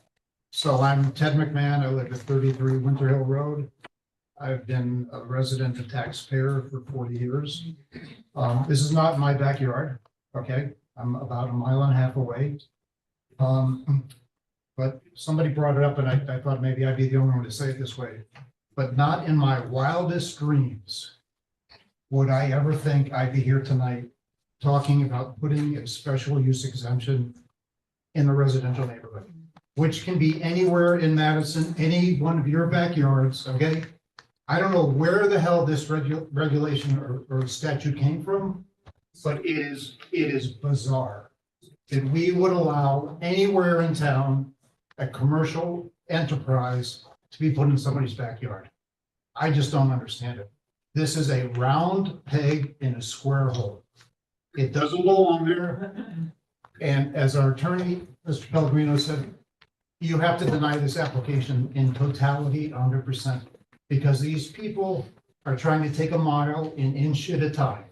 So I'm Ted McMahon. I live at 33 Winter Hill Road. I've been a resident and taxpayer for 40 years. This is not my backyard, okay? I'm about a mile and a half away. But somebody brought it up and I thought maybe I'd be the only one to say it this way. But not in my wildest dreams would I ever think I'd be here tonight talking about putting a special use exemption in the residential neighborhood, which can be anywhere in Madison, any one of your backyards, okay? I don't know where the hell this regulation or statute came from, but it is bizarre that we would allow anywhere in town a commercial enterprise to be put in somebody's backyard. I just don't understand it. This is a round peg in a square hole. It doesn't belong there. And as our attorney, Mr. Pellegrino said, you have to deny this application in totality, 100%, because these people are trying to take a mile an inch at a time.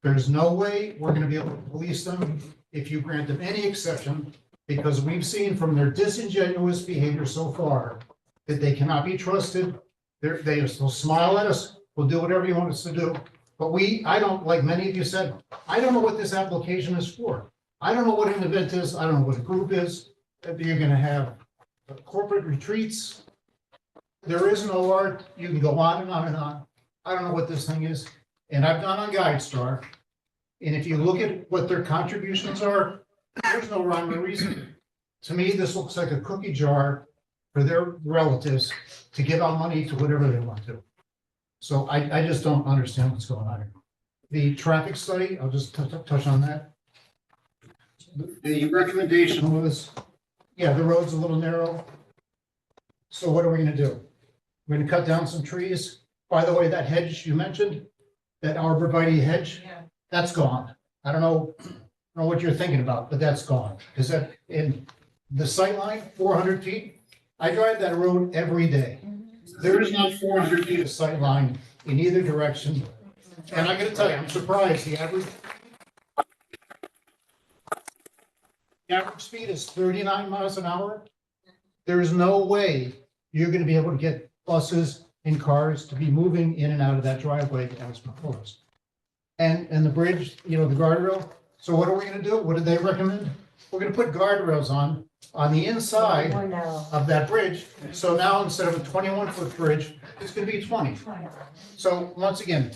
There's no way we're going to be able to police them if you grant them any exception, because we've seen from their disingenuous behavior so far that they cannot be trusted. They will smile at us. We'll do whatever you want us to do. But I don't, like many of you said, I don't know what this application is for. I don't know what an event is. I don't know what a group is. You're going to have corporate retreats. There is no art. You can go on and on and on. I don't know what this thing is. And I've gone on GuideStar. And if you look at what their contributions are, there's no rhyme or reason. To me, this looks like a cookie jar for their relatives to give out money to whatever they want to. So I just don't understand what's going on here. The traffic study, I'll just touch on that. The recommendation was, yeah, the road's a little narrow. So what are we gonna do? We're gonna cut down some trees. By the way, that hedge you mentioned, that arborvitae hedge, that's gone. I don't know what you're thinking about, but that's gone. Because that, in the sight line, 400 feet, I drive that road every day. There is not 400 feet of sight line in either direction. And I gotta tell you, I'm surprised the average speed is 39 miles an hour. There is no way you're gonna be able to get buses and cars to be moving in and out of that driveway as proposed. And the bridge, the guardrail. So what are we gonna do? What did they recommend? We're gonna put guardrails on the inside of that bridge. So now instead of a 21-foot bridge, it's gonna be 20. So once again,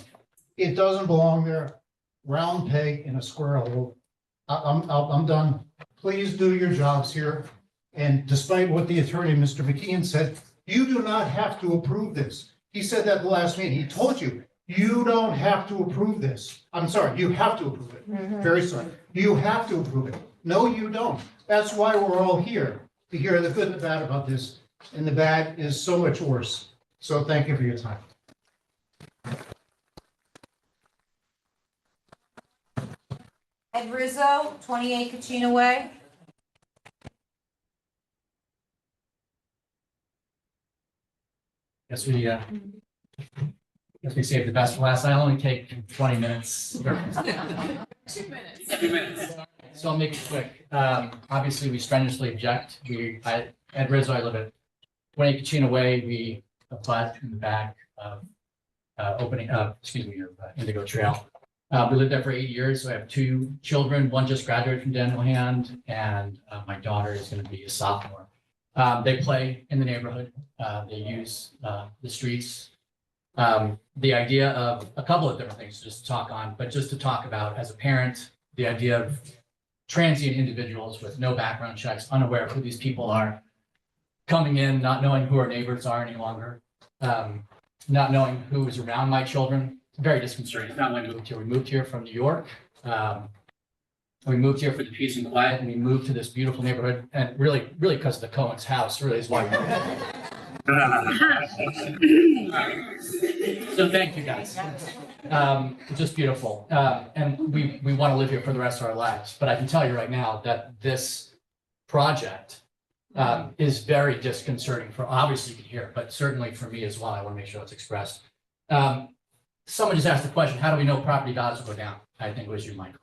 it doesn't belong there. Round peg in a square hole. I'm done. Please do your jobs here. And despite what the attorney, Mr. McKeon, said, you do not have to approve this. He said that the last meeting. He told you, you don't have to approve this. I'm sorry, you have to approve it. Very sorry. You have to approve it. No, you don't. That's why we're all here, to hear the good and the bad about this. And the bad is so much worse. So thank you for your time.
Ed Rizzo, 28 Kachina Way.
Guess we saved the best for last. I'll only take 20 minutes.
2 minutes.
2 minutes. So I'll make it quick. Obviously, we strenuously object. Ed Rizzo, I live at 20 Kachina Way. We applied in the back of Indigo Trail. We lived there for 8 years. So I have 2 children. One just graduated from Daniel Hand, and my daughter is going to be a sophomore. They play in the neighborhood. They use the streets. The idea of a couple of different things just to talk on, but just to talk about as a parent, the idea of transient individuals with no background checks, unaware of who these people are, coming in, not knowing who our neighbors are any longer, not knowing who is around my children. Very disconcerting. Not when we moved here. We moved here from New York. We moved here for the peace and quiet, and we moved to this beautiful neighborhood, and really because of the Cohen's house, really is why. So thank you, guys. Just beautiful. And we want to live here for the rest of our lives. But I can tell you right now that this project is very disconcerting for, obviously you can hear it, but certainly for me as well. I want to make sure it's expressed. Someone just asked the question, how do we know property values will go down? I think it was you, Michael.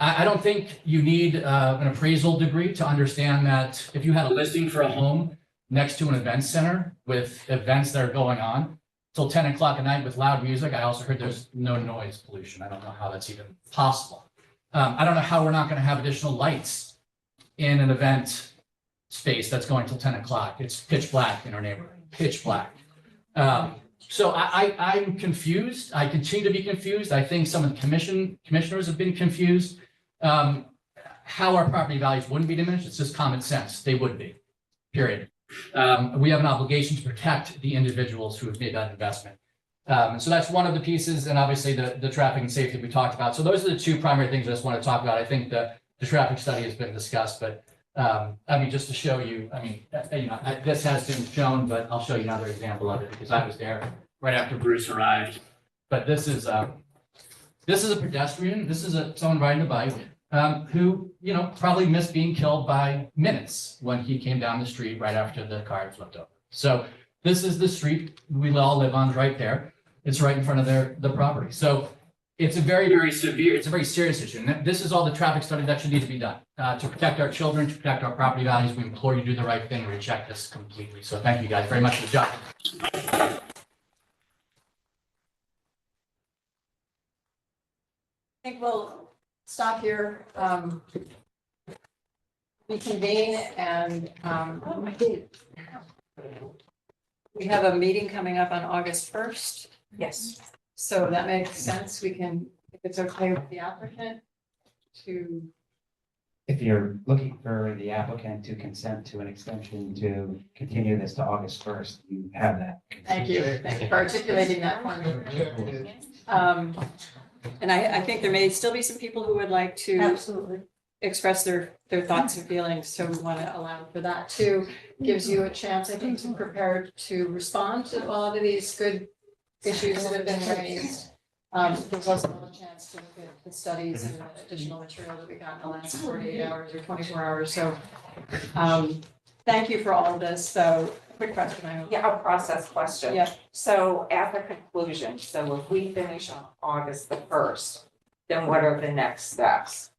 I don't think you need an appraisal degree to understand that if you had a listing for a home next to an event center with events that are going on till 10 o'clock at night with loud music, I also heard there's no noise pollution. I don't know how that's even possible. I don't know how we're not going to have additional lights in an event space that's going till 10 o'clock. It's pitch black in our neighborhood, pitch black. So I'm confused. I continue to be confused. I think some of the commissioners have been confused. How our property values wouldn't be diminished. It's just common sense. They would be, period. We have an obligation to protect the individuals who have made that investment. So that's one of the pieces, and obviously the traffic and safety we talked about. So those are the two primary things I just want to talk about. I think the traffic study has been discussed, but I mean, just to show you, I mean, this has been shown, but I'll show you another example of it because I was there right after Bruce arrived. But this is a pedestrian. This is someone riding a bike who, probably missed being killed by minutes when he came down the street right after the car flipped over. So this is the street we all live on right there. It's right in front of the property. So it's a very, very severe, it's a very serious issue. And this is all the traffic study that should need to be done to protect our children, to protect our property values. We implore you to do the right thing, reject this completely. So thank you guys very much for the job.
I think we'll stop here, reconvene, and we have a meeting coming up on August 1st.
Yes.
So that makes sense. We can, if it's okay with the applicant, to,
If you're looking for the applicant to consent to an extension to continue this to August 1st, you have that.
thank you for articulating that for me. And I think there may still be some people who would like to
Absolutely.
express their thoughts and feelings, so we want to allow for that too. Gives you a chance, I think, to prepare to respond to all of these good issues that have been raised. There's also a chance to look at the studies and the additional material that we got in the last 48 hours or 24 hours. So thank you for all of this. So quick question, I hope.
Yeah, a process question.
Yeah.
So at the conclusion, so if we finish on August the 1st, then what are the next steps?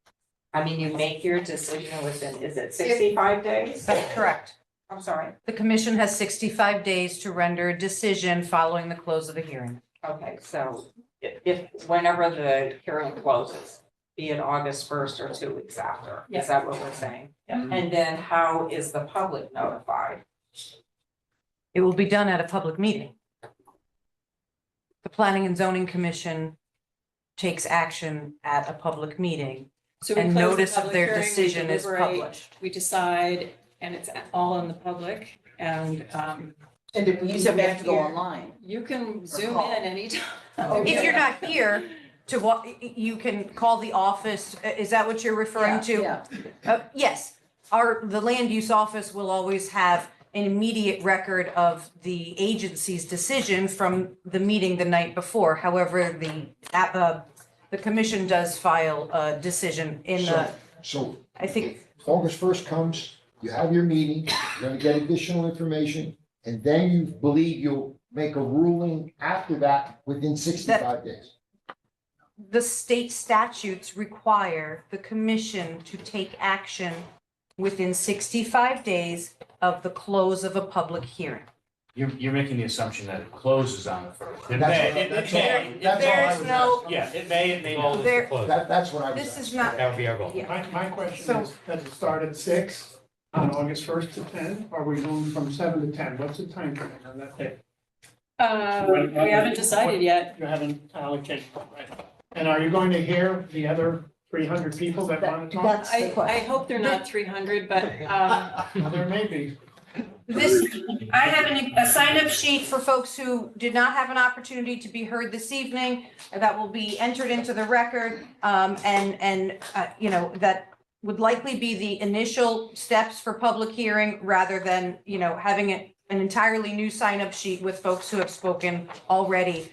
I mean, you make your decision within, is it 65 days?
That's correct.
I'm sorry.
The commission has 65 days to render a decision following the close of the hearing.
Okay, so if whenever the hearing closes, be it August 1st or 2 weeks after, is that what we're saying?
Yeah.
And then how is the public notified?
It will be done at a public meeting. The Planning and Zoning Commission takes action at a public meeting.
So we
And
close the
notice of
public
their
hearing, we
decision is
deliberate,
published.
We decide, and it's all in the public, and
if we use it, we have to go online.
you can zoom in anytime.
If you're not here to you can call the office. Is that what you're referring to?
Yeah.
Yes, the land use office will always have an immediate record of the agency's decision from the meeting the night before. However, the commission does file a decision in
So
I think.
August 1st comes, you have your meeting, you're gonna get additional information, and then you believe you'll make a ruling after that within 65 days.
The state statutes require the commission to take action within 65 days of the close of a public hearing.
You're making the assumption that it closes on the first. It
That's
may,
all-
it may.
that's all I was asking.
Yeah, it may not.
There-
That's what I was
This
asking.
is not.
That would be our goal.
Yeah.
My question
So-
is, does it start at 6 on August 1st to 10? Or are we going from 7 to 10? What's the time frame on that day?
We haven't decided yet.
You haven't allocated, right? And are you going to hear the other 300 people that want to talk?
I hope they're not 300, but
Well, there may be.
I have a sign-up sheet for folks who did not have an opportunity to be heard this evening that will be entered into the record. You know, that would likely be the initial steps for public hearing rather than, you know, having an entirely new sign-up sheet with folks who have spoken already,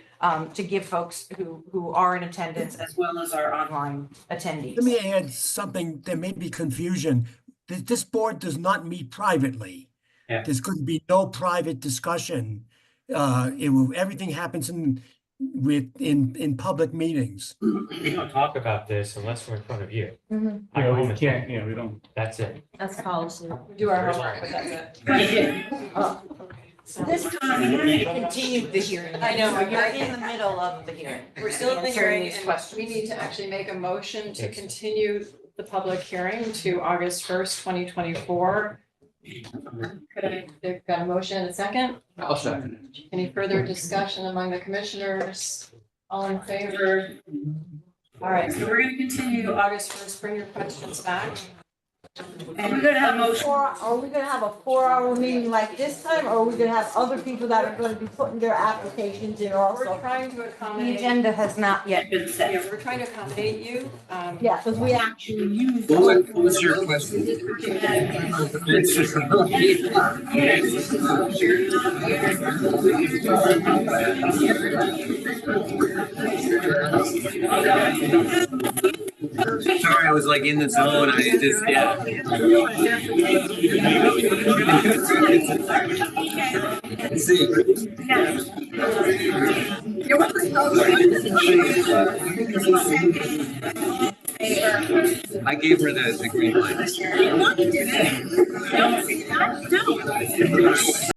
to give folks who are in attendance as well as our online attendees.
Let me add something, there may be confusion. This board does not meet privately.
Yeah.
There's going to be no private discussion. Everything happens in public meetings.
We don't talk about this unless we're in front of you.
Yeah, we can't, we don't.
That's it.
That's policy.
We do our homework, but that's it.
This time, we're going to continue the hearing.
I know,
You're in the middle of the hearing.
We're still in the
Answering
hearing,
these
and
questions.
we need to actually make a motion to continue the public hearing to August 1st, 2024. They've got a motion and a second.
I'll second it.
Any further discussion among the commissioners? All in favor? All right, so we're going to continue to August 1st. Bring your questions back.
And we're gonna have are we gonna have a 4-hour meeting like this time, or are we gonna have other people that are gonna be putting their applications in also?
We're trying to
The
accommodate.
agenda has not yet been set.
Yeah, we're trying to accommodate you.
Yeah, because we actually use.
What was your question?
Sorry, I was like in the zone. I just, yeah. See. I gave her the green light.